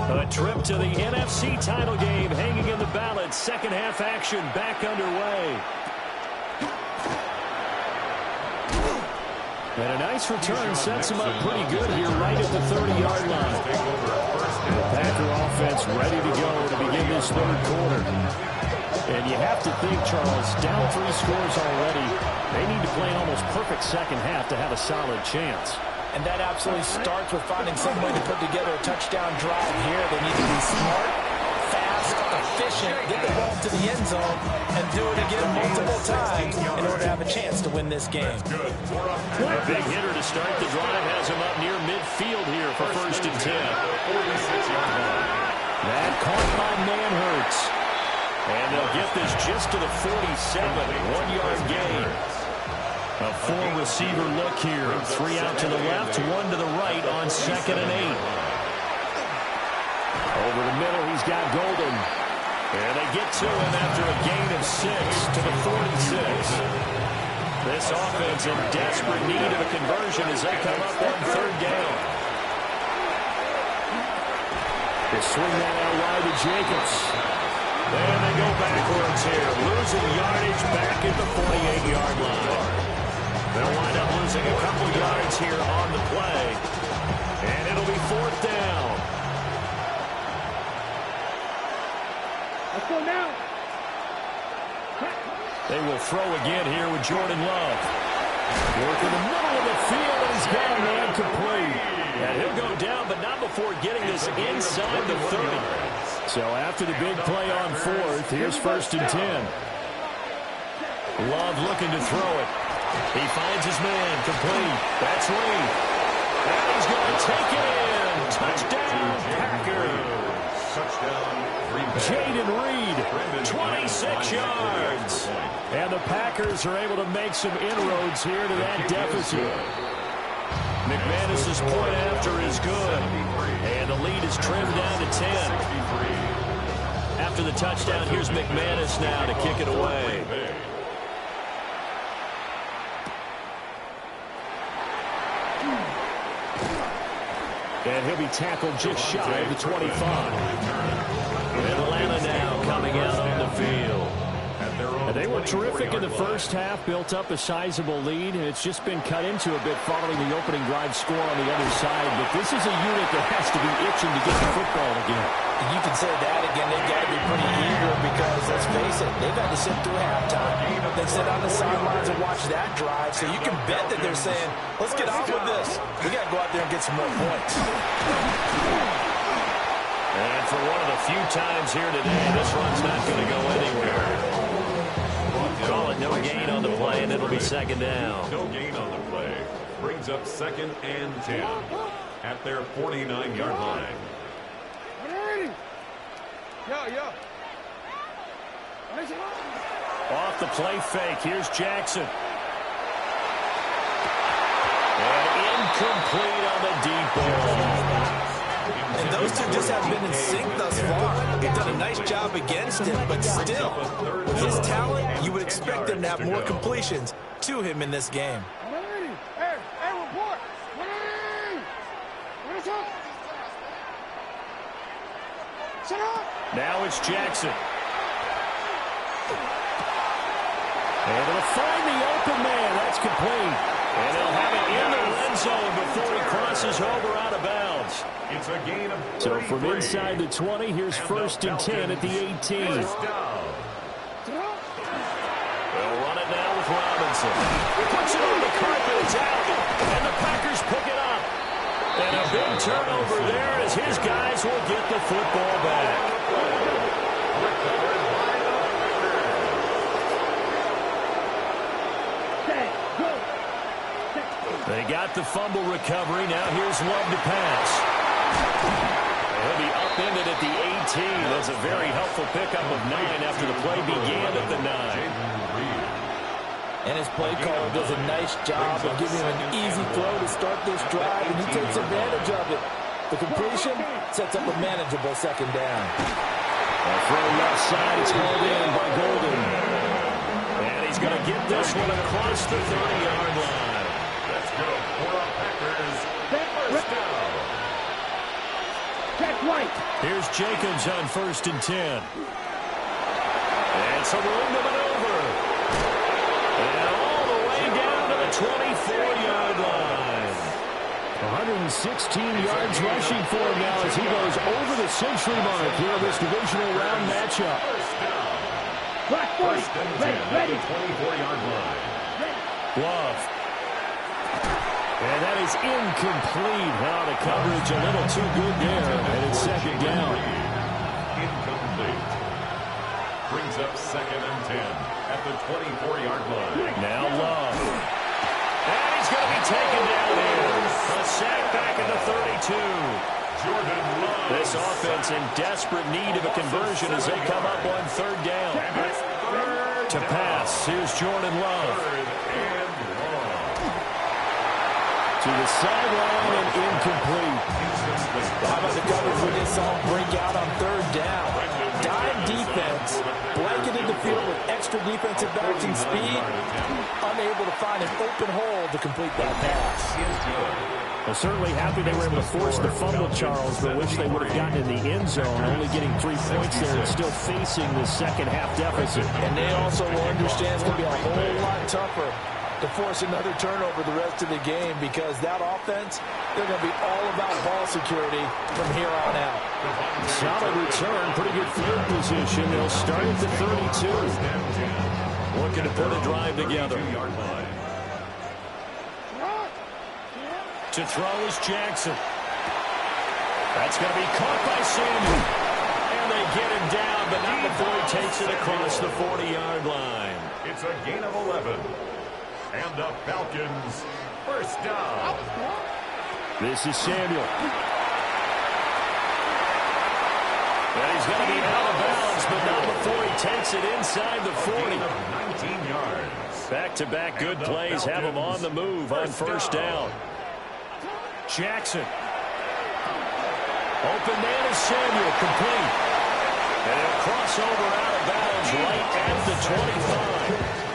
A trip to the NFC title game hanging in the balance. Second half action back underway. And a nice return sets him up pretty good here right at the 30-yard line. The Packer offense ready to go to begin this third quarter. And you have to think, Charles, down 3 scores already. They need to play an almost perfect second half to have a solid chance. And that absolutely starts with finding some way to put together a touchdown drive here. They need to be smart, fast, efficient, get the ball to the end zone, and do it again multiple times in order to have a chance to win this game. A big hitter to start the drive has him up near midfield here for first and 10. That caught by Manhurts. And they'll get this just to the 47, 1-yard gain. A 4-receiver look here. 3 out to the left, 1 to the right on 2nd and 8. Over the middle, he's got Golden. And they get to him after a gain of 6 to the 46. This offense in desperate need of a conversion as they come up on 3rd down. They swing that out wide to Jacobs. And they go backwards here. Losing yardage back at the 48-yard line. They'll wind up losing a couple yards here on the play. And it'll be 4th down. Let's go now. They will throw again here with Jordan Love. Work in the middle of the field, and he's got a man complete. And he'll go down, but not before getting this inside the 30. So after the big play on 4th, here's 1st and 10. Love looking to throw it. He finds his man, complete. That's Reed. And he's going to take it in. Touchdown, Packers. Touchdown, Jaden Reed, 26 yards. And the Packers are able to make some inroads here to that deficit. McManus's point after is good. And the lead is trimmed down to 10. After the touchdown, here's McManus now to kick it away. And he'll be tackled just shy of the 25. Atlanta now coming out on the field. And they were terrific in the first half, built up a sizable lead, and it's just been cut into a bit following the opening drive score on the other side. But this is a unit that has to be itching to get the football again. And you can say that again, they've got to be pretty eager because, let's face it, they've had to sit through halftime. They sit on the sidelines and watch that drive. So you can bet that they're saying, let's get on with this. We got to go out there and get some more points. And for one of the few times here today, this run's not going to go anywhere. Call it no gain on the play, and it'll be 2nd down. No gain on the play. Brings up 2nd and 10 at their 49-yard line. Off the play fake, here's Jackson. And incomplete on the deep ball. And those two just haven't been in sync thus far. They've done a nice job against him, but still, with his talent, you would expect them to have more completions to him in this game. Now it's Jackson. And it'll find the open man. That's complete. And they'll have it in the end zone before he crosses over out of bounds. It's a gain of 33. So from inside the 20, here's 1st and 10 at the 18. They'll run it now with Robinson. Puts it on the carpet. It's out. And the Packers pick it up. And a big turnover there as his guys will get the football back. They got the fumble recovery. Now here's Love to pass. He'll be upended at the 18. That's a very helpful pickup of 9 after the play began at the 9. And his play caller does a nice job of giving him an easy throw to start this drive, and he takes advantage of it. The completion sets up a manageable 2nd down. A throw left side. It's hauled in by Golden. And he's going to get this one across the 30-yard line. Let's go for a Packers First down. Check right. Here's Jacobs on 1st and 10. And some room to maneuver. And all the way down to the 24-yard line. 116 yards rushing for him now as he goes over the century mark here in this divisional round matchup. First down. Black 40. First and 10 Ready, at ready. the 24-yard line. Love. And that is incomplete. Now the coverage a little too good there. And it's 2nd down. Incomplete. Brings up 2nd and 10 at the 24-yard line. Now Love. And he's going to be taken down here. A sack back at the 32. Jordan Love. This offense in desperate need of a conversion as they come up on 3rd down. To pass, here's Jordan Love. To the sideline and incomplete. How about the coverage we just saw break out on 3rd down? Dime defense, blanketed the field with extra defensive backs and speed, unable to find an open hole to complete that pass. Well, certainly happy they were able to force the fumble, Charles, but wish they would have gotten in the end zone, only getting 3 points there and still facing the second-half deficit. And they also will understand it's going to be a whole lot tougher to force another turnover the rest of the game because that offense, they're going to be all about ball security from here on out. Solid return, pretty good field position. They'll start at the 32. Looking to put a drive together. To throw is Jackson. That's going to be caught by Samuel. And they get him down, but not before he takes it across the 40-yard line. It's a gain of 11. And the Falcons, first down. This is Samuel. And he's going to be out of bounds, but not before he takes it inside the 40. 19 yards. Back-to-back good plays have him on the move on 1st down. Jackson. Open man is Samuel, complete. And a crossover out of bounds right at the 25.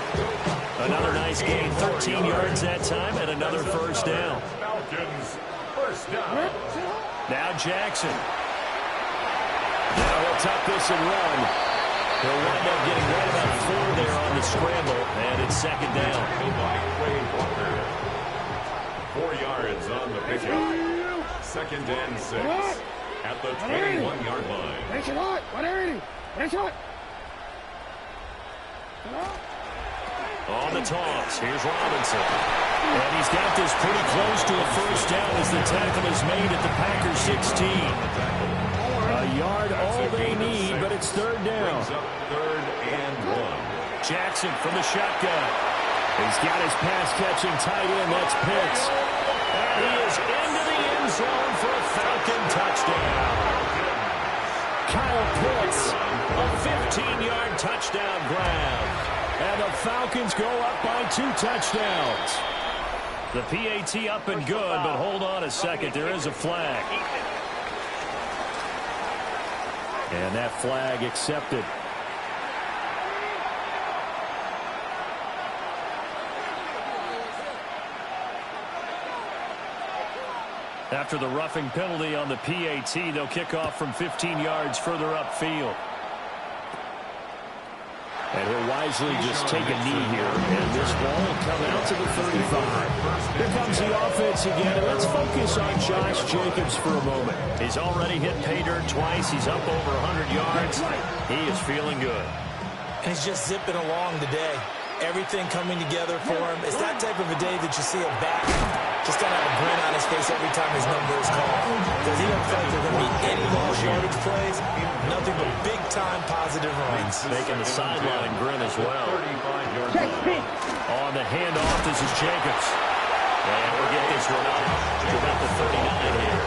Another nice gain, 13 yards that time, and another 1st down. Falcons, first down. Now Jackson. Now he'll tuck this and run. He'll wind up getting right about 4 there on the scramble, and it's 2nd down. 4 yards on the pickup. 2nd and 6 at the 21-yard line. Make it hot. Whatever it is. Make it hot. On the toss, here's Robinson. And he's got this pretty close to a 1st down as the tackle is made at the Packers 16. A yard all they need, but it's 3rd down. 3rd and 1. Jackson from the shotgun. He's got his pass-catching tight end. That's Pitts. And he is into the end zone for a Falcon touchdown. Kyle Pitts, a 15-yard touchdown grab. And the Falcons go up by 2 touchdowns. The PAT up and good, but hold on a second. There is a flag. And that flag accepted. After the roughing penalty on the PAT, they'll kick off from 15 yards further upfield. And he'll wisely just take a knee here. And this ball will come out to the 35. Here comes the offense again. And let's focus on Josh Jacobs for a moment. He's already hit pay dirt twice. He's up over 100 yards. He is feeling good. And he's just zipping along today. Everything coming together for him. It's that type of a day that you see a back just kind of have a grin on his face every time his number is called. Does he don't feel like there are going to be any long yardage plays? Nothing but big-time positive runs. Making the sideline grin as well. On the handoff, this is Jacobs. And we'll get this one up to about the 39 here.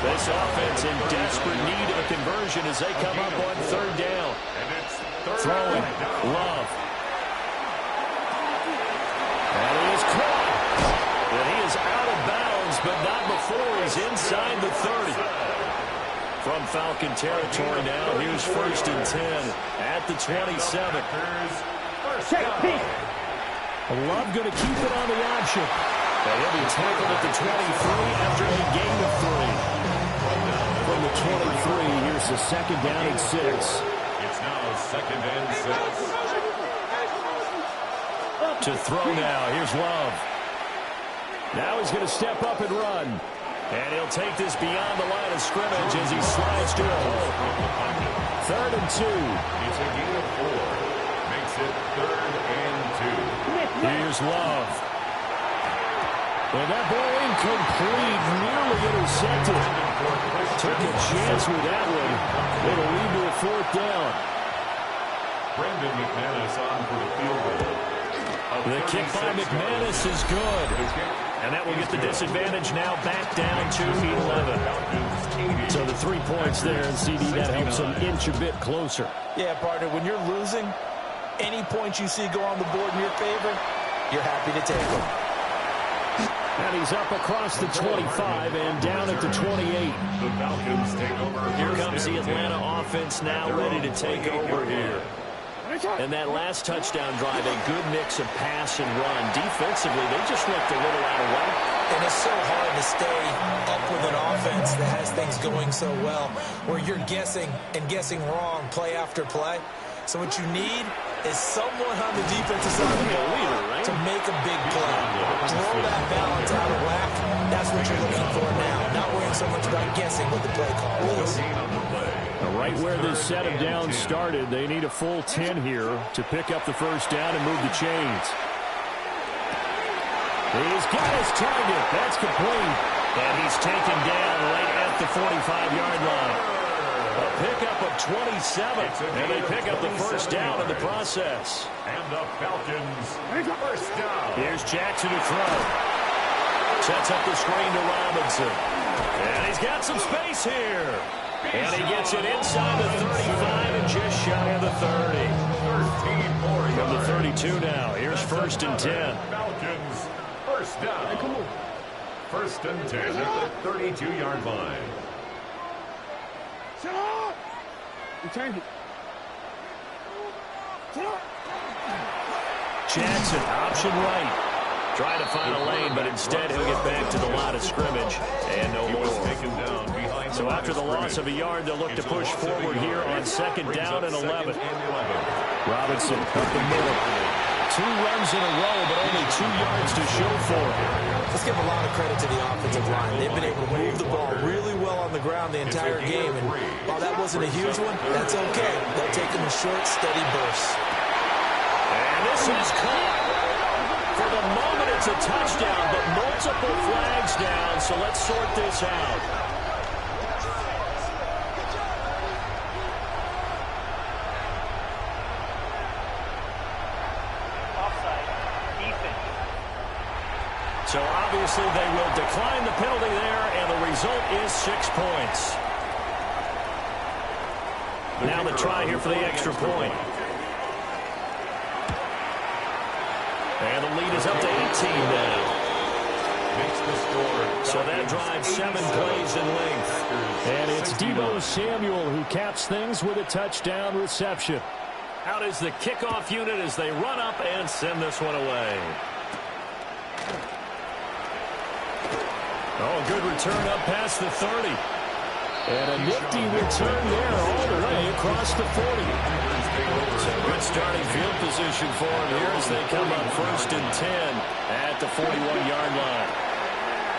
This offense in desperate need of a conversion as they come up on 3rd down. Throwing, Love. And he is caught. And he is out of bounds, but not before he's inside the 30. From Falcon territory now, here's 1st and 10 at the 27. Love going to keep it on the option. And he'll be tackled at the 23 after a gain of 3. From the 23, here's the second down and 6. It's now second and 6. To throw now, here's Love. Now he's going to step up and run. And he'll take this beyond the line of scrimmage as he slides to a hole. 3rd and 2. It's a gain of 4. Makes it 3rd and 2. Here's Love. And that ball incomplete, nearly intercepted. Took a chance with that one. It'll lead to a 4th down. Brandon McManus on for the field goal. The kick by McManus is good. And that will get the disadvantage now back down to 11. So the 3 points there, and CD, that helps them inch a bit closer. Yeah, partner, when you're losing, any points you see go on the board in your favor, you're happy to take them. And he's up across the 25 and down at the 28. The Falcons take over. Here comes the Atlanta offense now ready to take over here. And that last touchdown drive, a good mix of pass and run. Defensively, they just looked a little out of whack. And it's so hard to stay up with an offense that has things going so well, where you're guessing and guessing wrong play after play. So what you need is someone on the defensive side of the ball to make a big play. Throw that balance out of whack. That's what you're looking for now. Not worrying so much about guessing what the play call is. Right where this set of downs started, they need a full 10 here to pick up the first down and move the chains. He's got his target. That's complete. And he's taken down right at the 45-yard line. A pickup of 27, and they pick up the first down in the process. And the Falcons, first down. Here's Jackson to throw. Sets up the screen to Robinson. And he's got some space here. And he gets it inside the 35 and just shy of the 30. 13 more yards. From the 32 now. Here's 1st and 10. Falcons, first down. 1st and 10 at the 32-yard line. Shut up! You change it. Shut up! Jackson, option right. Trying to find a lane, but instead he'll get back to the line of scrimmage. And no more. So after the loss of a yard, they'll look to push forward here on 2nd down and 11. Robinson up the middle. 2 runs in a row, but only 2 yards to show for it. Let's give a lot of credit to the offensive line. They've been able to move the ball really well on the ground the entire game. And while that wasn't a huge one, that's okay. They'll take them in short, steady bursts. And this is caught. For the moment, it's a touchdown, but multiple flags down, so let's sort this out. So obviously they will decline the penalty there, and the result is 6 points. Now the try here for the extra point. And the lead is up to 18 now. So that drives 7 plays in length. And it's Deebo Samuel who caps things with a touchdown reception. Out is the kickoff unit as they run up and send this one away. Oh, good return up past the 30. And a nifty return there all the way across the 40. So good starting field position for them here as they come up 1st and 10 at the 41-yard line.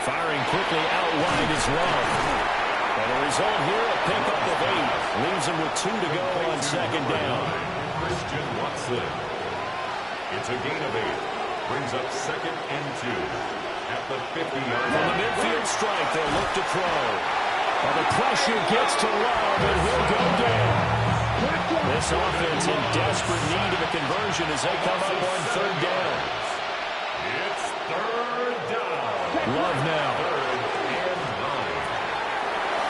Firing quickly out wide is Love. And the result here, a pickup of 8. Leaves them with 2 to go on 2nd down. Christian Watson. It's a gain of 8. Brings up 2nd and 2 at the 50-yard line. From the midfield strike, they'll look to throw. Well, the pressure gets to Love, and he'll go down. This offense in desperate need of a conversion as they come up on 3rd down. It's 3rd down. Love now. 3rd and 9.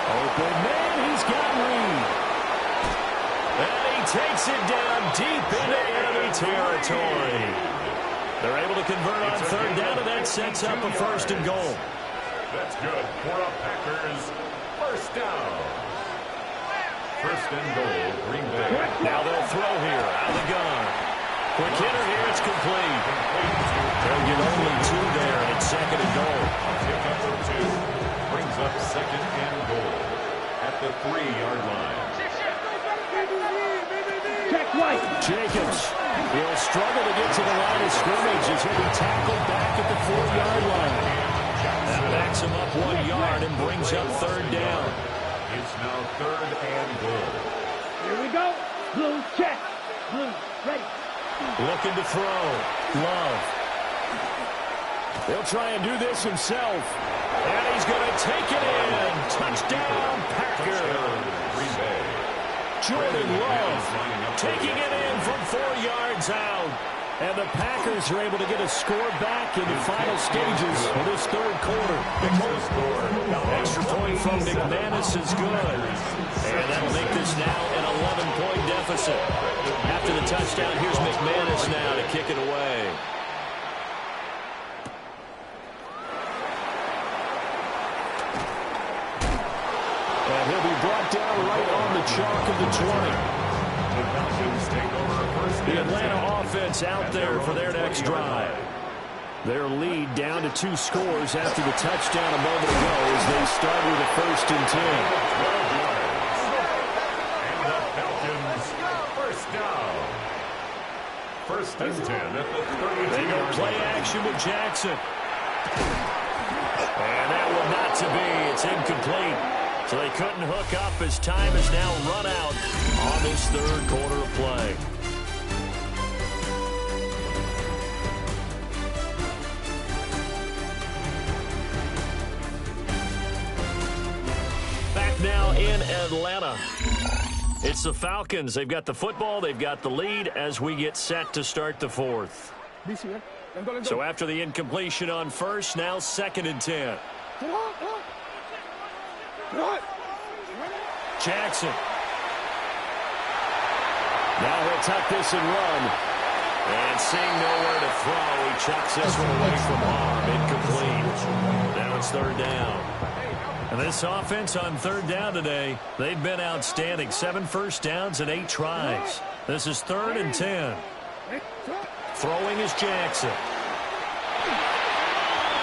Open man, he's got Reed. And he takes it down deep into enemy territory. They're able to convert on 3rd down, and that sets up a 1st and goal. That's good for a Packers 1st down. 1st and goal, Green Bay. Now they'll throw here, out of the gun. Quick hitter here, it's complete. They'll get only 2 there, and a on second and goal. Pickup of 2. Brings up second and goal at the 3-yard line. Check right. Jacobs will struggle to get to the line of scrimmage as he'll be tackled back at the 4-yard line. That backs him up 1 yard and brings up third down. It's now third and goal. Here we go. Blue, check. Blue, ready. Looking to throw. Love. He'll try and do this himself. And he's going to take it in. Touchdown, Packers. Green Bay. Jordan Love taking it in from 4 yards out. And the Packers are able to get a score back in the final stages of this third quarter. Extra point from McManus is good. And that'll make this now an 11-point deficit. After the touchdown, here's McManus now to kick it away. And he'll be brought down right on the chalk of the 20. The Atlanta offense out there for their next drive. Their lead down to 2 scores after the touchdown a moment ago as they start with a 1st and 10. And the Falcons, first down. 1st and 10 at the 32. They go play action with Jackson. And that one not to be. It's incomplete. So they couldn't hook up as time has now run out on this third quarter of play. Back now in Atlanta. It's the Falcons. They've got the football. They've got the lead as we get set to start the 4th. So after the incompletion on first, now 2nd and 10. Jackson. Now he'll tuck this and run. And seeing nowhere to throw, he chucks this one away from arm. Incomplete. Now it's 3rd down. And this offense on 3rd down today, they've been outstanding. 7 first downs and 8 tries. This is 3rd and 10. Throwing is Jackson.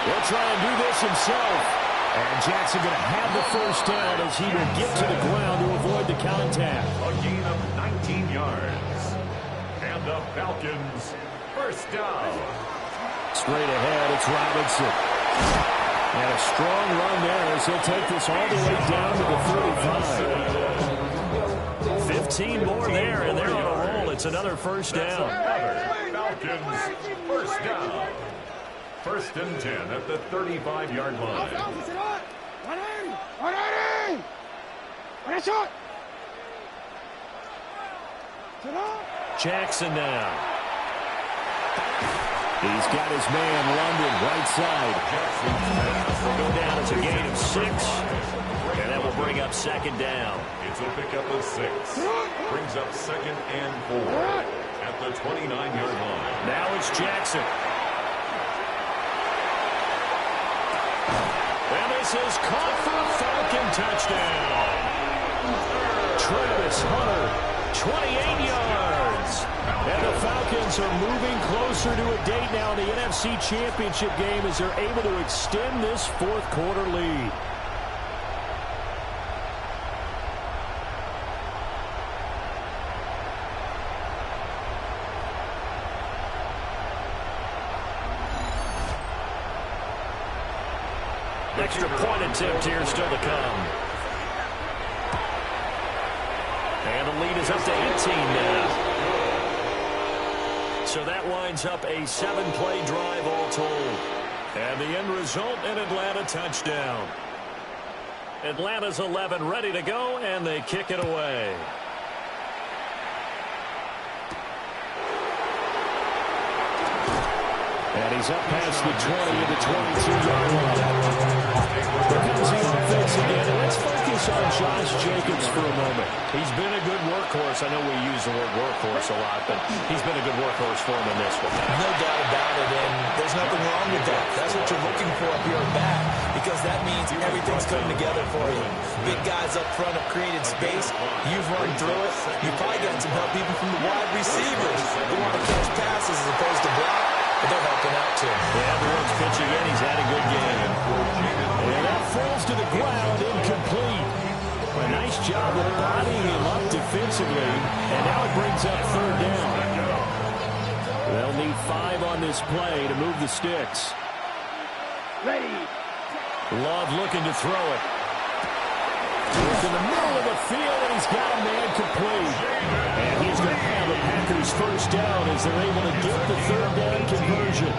He'll try and do this himself. And Jackson going to have the 1st down as he will get to the ground to avoid the contact. A gain of 19 yards. And the Falcons, 1st down. Straight ahead, it's Robinson. And a strong run there as he'll take this all the way down to the 35. 15 more there, and they're on a roll. It's another 1st down. Falcons, 1st down. 1st and 10 at the 35-yard line. 180! Jackson now. He's got his man, London, right side. Will go down. It's a gain of 6. And that will bring up 2nd down. It's a pickup of 6. Brings up 2nd and 4 at the 29-yard line. Now it's Jackson. And this is caught for a Falcon touchdown. Travis Hunter, 28 yards. And the Falcons are moving closer to a date now in the NFC Championship game as they're able to extend this 4th quarter lead. Extra point attempt here still to come. And the lead is up to 18 now. So that winds up a 7-play drive all told. And the end result, an Atlanta touchdown. Atlanta's 11 ready to go, and they kick it away. And he's up past the 20 to the 22-yard line. Here comes the offense again, and let's focus on Josh Jacobs for a moment. He's been a good workhorse. I know we use the word workhorse a lot, but he's been a good workhorse for him in this one. No doubt about it, and there's nothing wrong with that. That's what you're looking for up here at back, because that means everything's coming together for you. Big guys up front have created space. You've run through it. You've probably gotten some help even from the wide receivers who want to catch passes as opposed to block. but they're helping out too. Yeah, Ward's pitching in. He's had a good game. And that falls to the ground, incomplete. A nice job of bodying him up defensively, and now it brings up third down. They'll need 5 on this play to move the sticks. Ready. Love looking to throw it. He's in the middle of the field, and he's got a man complete. And he's going to have the Packers first down as they're able to get the third down conversion.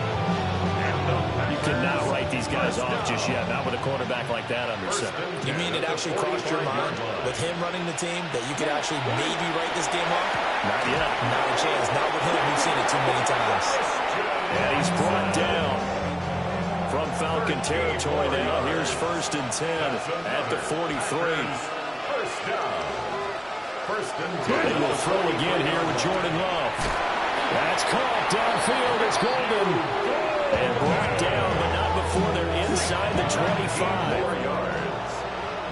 You cannot write these guys off just yet, not with a quarterback like that under center. You mean it actually crossed your mind with him running the team that you could actually maybe write this game off? Not yet. Not a chance. Not with him. We've seen it too many times. And he's brought down from Falcon territory now. Here's 1st and 10 at the 43. First down. 1st and 10. They will throw again here with Jordan Love. That's caught downfield. It's Golden. And brought down, but not before they're inside the 25. 4 yards.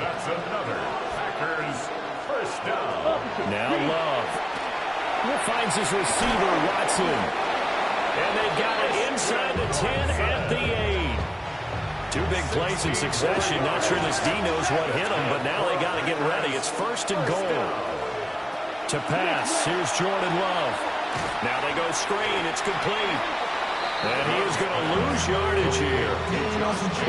That's another Packers first down. Now Love. He finds his receiver, Watson. And they've got it inside the 10 at the 8. 2 big plays in succession. Not sure this D knows what hit him, but now they got to get ready. It's 1st and goal. To pass, here's Jordan Love. Now they go screen. It's complete. And he is going to lose yardage here.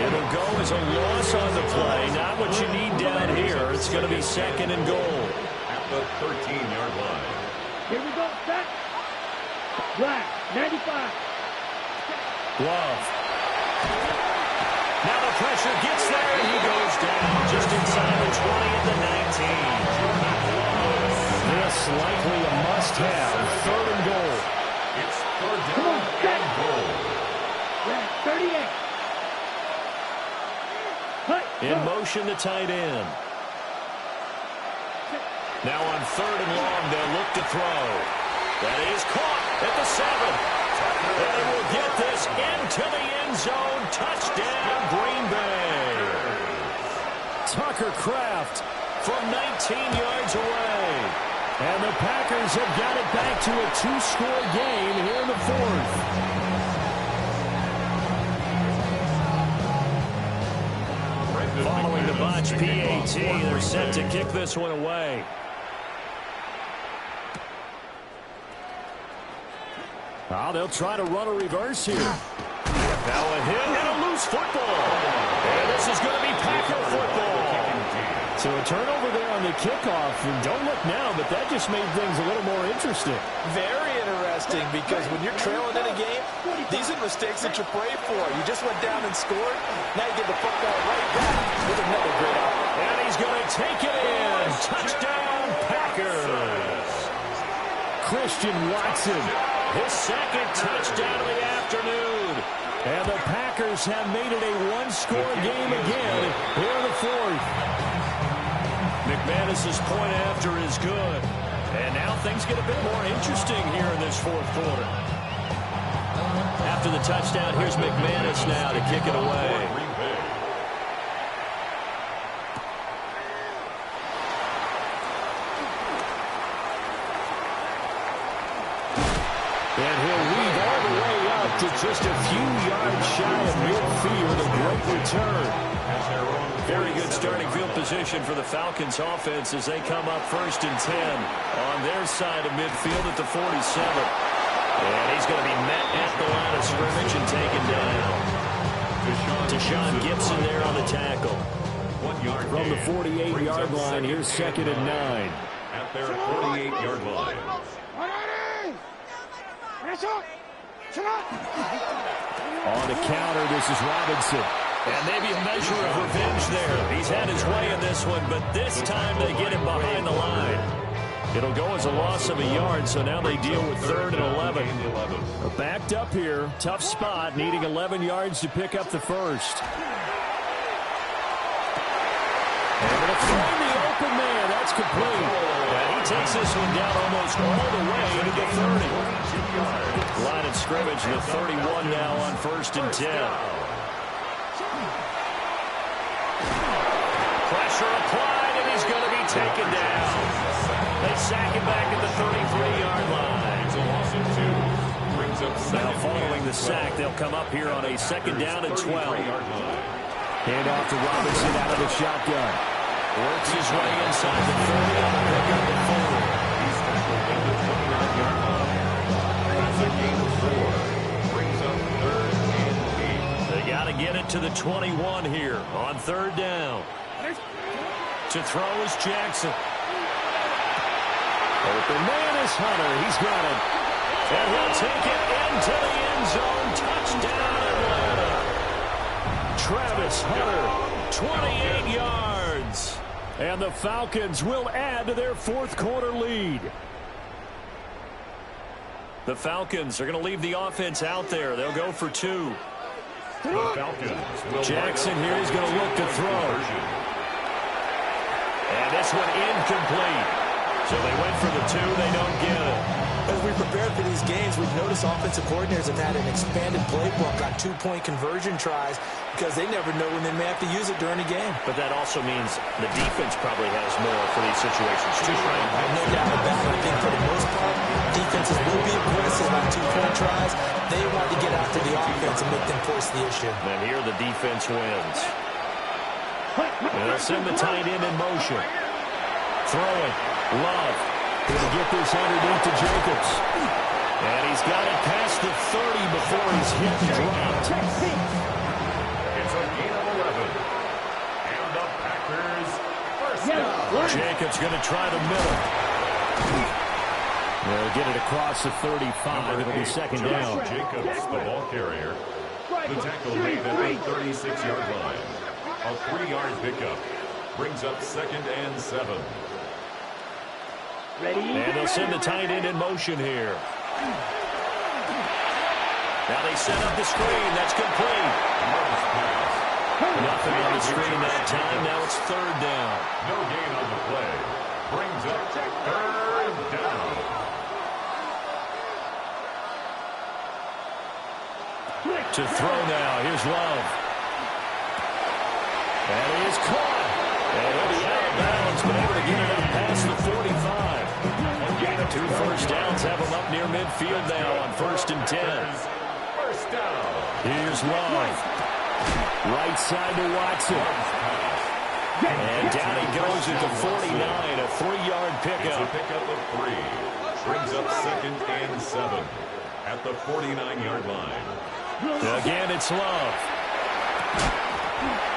It'll go as a loss on the play. Not what you need down here. It's going to be 2nd and goal. At the 13-yard line. Here we go. Set. Black. 95. Love. Now the pressure gets there, and he goes down just inside the 20 at the 19. This likely a must-have. 3rd and goal. It's 3rd down and goal. Yeah, 38. In motion, the tight end. Now on 3rd and long, they'll look to throw. That is caught at the 7. And they will get this into the end zone. Touchdown, Green Bay. Tucker Kraft from 19 yards away. And the Packers have got it back to a 2-score game here in the 4th. Following the botch PAT, they're set to kick this one away. Oh, they'll try to run a reverse here. Now a hit and a loose football. And this is going to be Packer football. So a turnover there on the kickoff. And don't look now, but that just made things a little more interesting. Very interesting, because when you're trailing in a game, these are mistakes that you pray for. You just went down and scored. Now you get the football right back with another great out. And he's going to take it in. Touchdown, Packers. Christian Watson, his 2nd touchdown of the afternoon. And the Packers have made it a 1-score game again here in the 4th. McManus's point after is good. And now things get a bit more interesting here in this 4th quarter. After the touchdown, here's McManus now to kick it away. And he'll weave all the way up to just a few yards shy of midfield. A great return. Very good starting field position for the Falcons offense as they come up 1st and 10 on their side of midfield at the 47. And he's going to be met at the line of scrimmage and taken down. Deshaun Gibson there on the tackle. From the 48-yard line, here's 2nd and 9. At their 48-yard line. On the counter, this is Robinson. And maybe a measure of revenge there. He's had his way in this one, but this time they get him behind the line. It'll go as a loss of a yard, so now they deal with 3rd and 11. Backed up here, tough spot, needing 11 yards to pick up the 1st. And going to find the open man. That's complete. And he takes this one down almost all the way to the 30. Line of scrimmage, the 31 now on 1st and 10. Pressure applied, and he's going to be taken down. They sack him back at the 33-yard line. It's a loss of 2. Brings up second. Now following the sack, they'll come up here on a second down and 12. Hand off to Robinson out of the shotgun. Works his way inside the 30 on the pickup at 4. He's tackled at the 29-yard line. That's a gain of 4. Brings up 3rd and 8. They got to get it to the 21 here on 3rd down. To throw is Jackson. Open man is Hunter. He's got it. And he'll take it into the end zone. Touchdown, Atlanta. Travis Hunter, 28 yards. And the Falcons will add to their 4th quarter lead. The Falcons are going to leave the offense out there. They'll go for 2. The Falcons will Jackson here is going to look to throw. And this one incomplete. So they went for the 2. They don't get it. As we prepare for these games, we've noticed offensive coordinators have had an expanded playbook on 2-point conversion tries because they never know when they may have to use it during a game. But that also means the defense probably has more for these situations too, right? No doubt about it. I think for the most part, defenses will be aggressive on 2-point tries. They want to get after the offense and make them force the issue. And here the defense wins. And they'll send the tight end in motion. Throwing. Love. Going to get this underneath to Jacobs. And he's got it past the 30 before he's hit and dropped. It's a gain of 11. And the Packers first down. Jacobs going to try the middle. They'll get it across the 35. It'll be second down. Jacobs, the ball carrier. The tackle made at the 36-yard line. A 3-yard pickup. Brings up 2nd and 7. And they'll send the tight end in motion here. Now they set up the screen. That's complete. Nothing on the screen that time. Now it's 3rd down. No gain on the play. Brings up 3rd down. To throw now. Here's Love. And he is caught. And he'll be out of bounds, but able to get it up past the 45. 2 first downs have him up near midfield now on 1st and 10. First down. Here's Love. Right side to Watson. And down he goes at the 49, a 3-yard It's a pickup. pickup of 3. Brings up 2nd and 7 at the 49-yard line. Again, it's Love.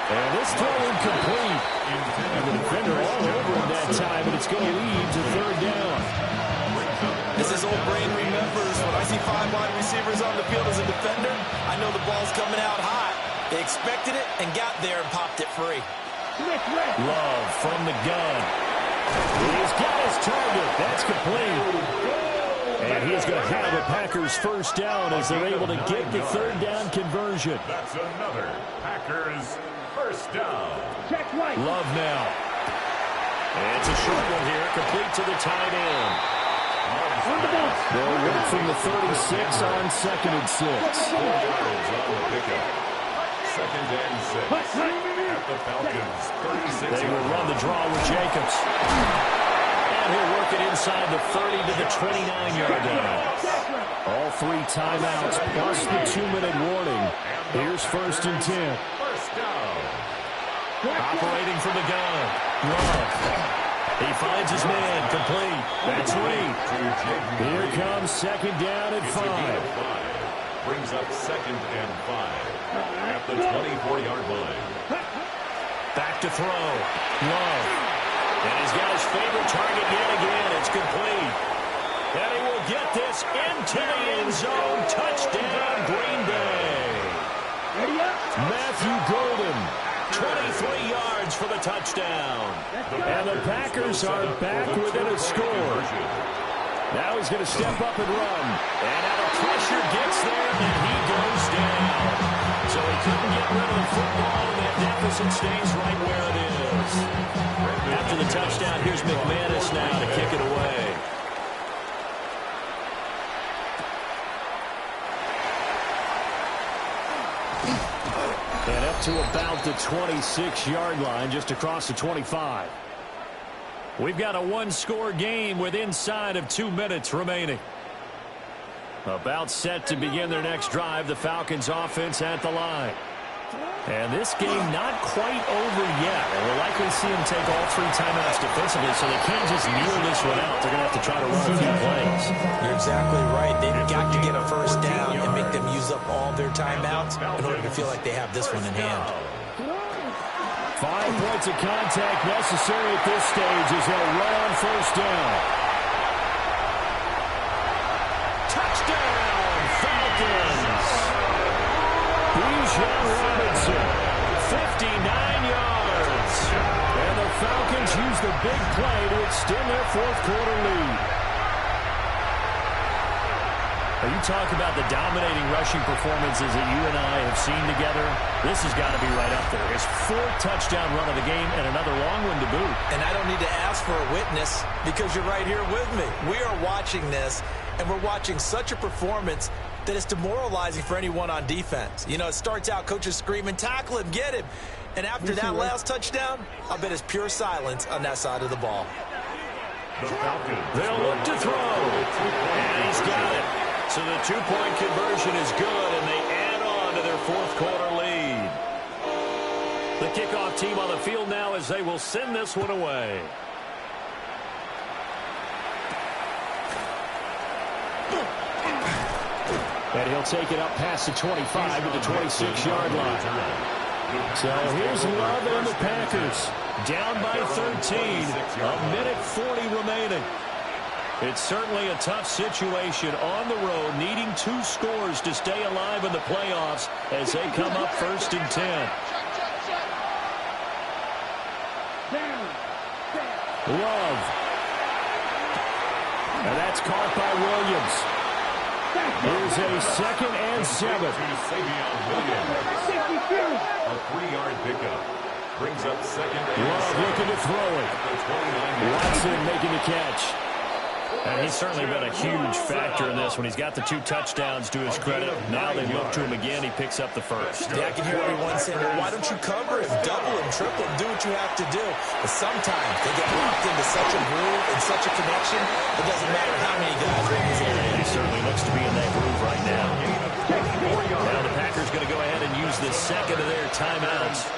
And this throw incomplete. And the defender all over him that time, but it's going to lead to 3rd down. As his old brain remembers, when I see 5 wide receivers on the field as a defender, I know the ball's coming out high. They expected it and got there and popped it free. Love from the gun. He's got his target. That's complete. And he's going to have a Packers first down as they're able to get the 3rd down conversion. That's another Packers first down. Love now. And it's a short one here, complete to the tight end. They'll work from the 36 on 2nd and 6. 4 yards on the pickup. 2nd and 6 at the Falcons 36. They will run the draw with Jacobs. And he'll work it inside the 30 to the 29-yard line. All 3 timeouts plus the 2-minute warning. Here's 1st and 10. First down. Operating from the gun. Love. He finds his man, complete. That's Reed. Here comes 2nd down at 5. Brings up 2nd and 5 at the 24-yard line. Back to throw. Love. And he's got his favorite target yet again. It's complete. And he will get this into the end zone. Touchdown, Green Bay. Matthew Golden. 23 yards for the touchdown. And the Packers are back within a score. Now he's going to step up and run. And now the pressure gets there, and he goes down. So he couldn't get rid of the football, and that deficit stays right where it is. After the touchdown, here's McManus now to kick it away. And up to about the 26-yard line, just across the 25. We've got a 1-score game with inside of 2 minutes remaining. About set to begin their next drive. The Falcons offense at the line. And this game not quite over yet. And we'll likely see them take all 3 timeouts defensively, so they can't just kneel this one out. They're going to have to try to run a few plays. You're exactly right. They've got to get a first down and make them use up all their timeouts in order to feel like they have this one in hand. 5 points of contact necessary at this stage as they'll run on first down. Touchdown, Falcons! Divisional, 59 yards. And the Falcons use the big play to extend their 4th quarter lead. You talk about the dominating rushing performances that you and I have seen together. This has got to be right up there. His 4th touchdown run of the game and another long one to boot. And I don't need to ask for a witness because you're right here with me. We are watching this, and we're watching such a performance that it's demoralizing for anyone on defense. You know, it starts out coaches screaming, tackle him, get him. And after that last touchdown, I bet it's pure silence on that side of the ball. They'll look to throw. And he's got it. So the 2-point conversion is good, and they add on to their 4th quarter lead. The kickoff team on the field now as they will send this one away. And he'll take it up past the 25 to the 26-yard line. So here's Love and the Packers. Down by 13. A minute 40 remaining. It's certainly a tough situation on the road, needing 2 scores to stay alive in the playoffs as they come up 1st and 10. Love. And that's caught by Williams. Here's a 2nd and 7. A 3-yard pickup. Brings up 2nd and Love 7. looking to throw it. Watson making the catch. And he's certainly been a huge factor in this when he's got the 2 touchdowns to his credit. Now they look to him again. He picks up the 1st. Yeah, I can hear everyone saying, well, why don't you cover him, double him, triple him, do what you have to do. But sometimes they get locked into such a groove and such a connection, it doesn't matter how many guys are in his area. He certainly looks to be in that groove right now. Now the Packers going to go ahead and use the 2nd of their timeouts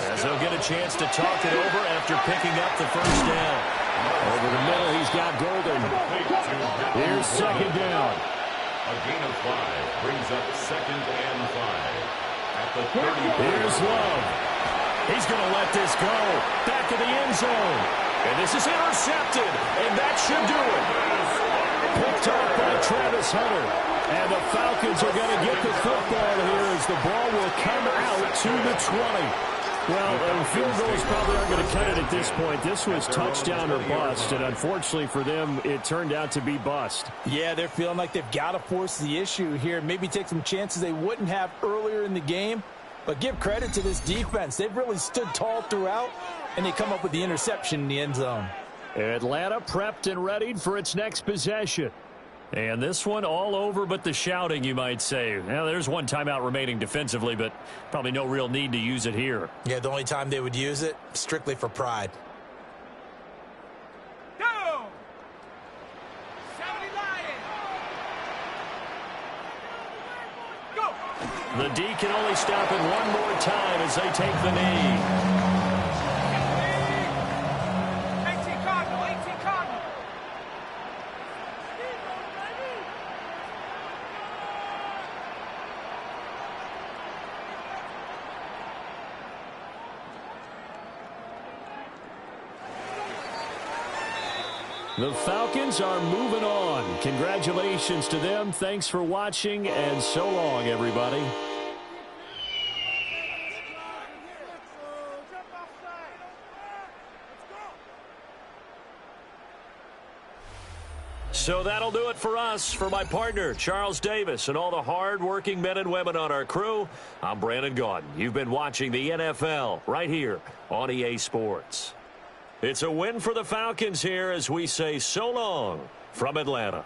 as they'll get a chance to talk it over after picking up the 1st down. Over the middle, he's got Golden. Here's 2nd down. A gain of 5 brings up 2nd and 5. At the 30. Here's Love. He's going to let this go. Back to the end zone. And this is intercepted. And that should do it. Picked up by Travis Hunter. And the Falcons are going to get the football here as the ball will come out to the 20. Well, field goals probably aren't going to cut it at this point. This was touchdown or bust, and unfortunately for them, it turned out to be bust. Yeah, they're feeling like they've got to force the issue here. Maybe take some chances they wouldn't have earlier in the game. But give credit to this defense. They've really stood tall throughout, and they come up with the interception in the end zone. Atlanta prepped and readied for its next possession. And this one all over but the shouting, you might say. Now, there's 1 timeout remaining defensively, but probably no real need to use it here. Yeah, the only time they would use it, strictly for pride. Go! 70 Lions! Go! The D can only stop it 1 more time as they take the knee. 18 Cardinal, 18 Cardinal! The Falcons are moving on. Congratulations to them. Thanks for watching, and so long, everybody. So that'll do it for us. For my partner, Charles Davis, and all the hard-working men and women on our crew, I'm Brandon Gaudin. You've been watching the NFL right here on EA Sports. It's a win for the Falcons here as we say so long from Atlanta.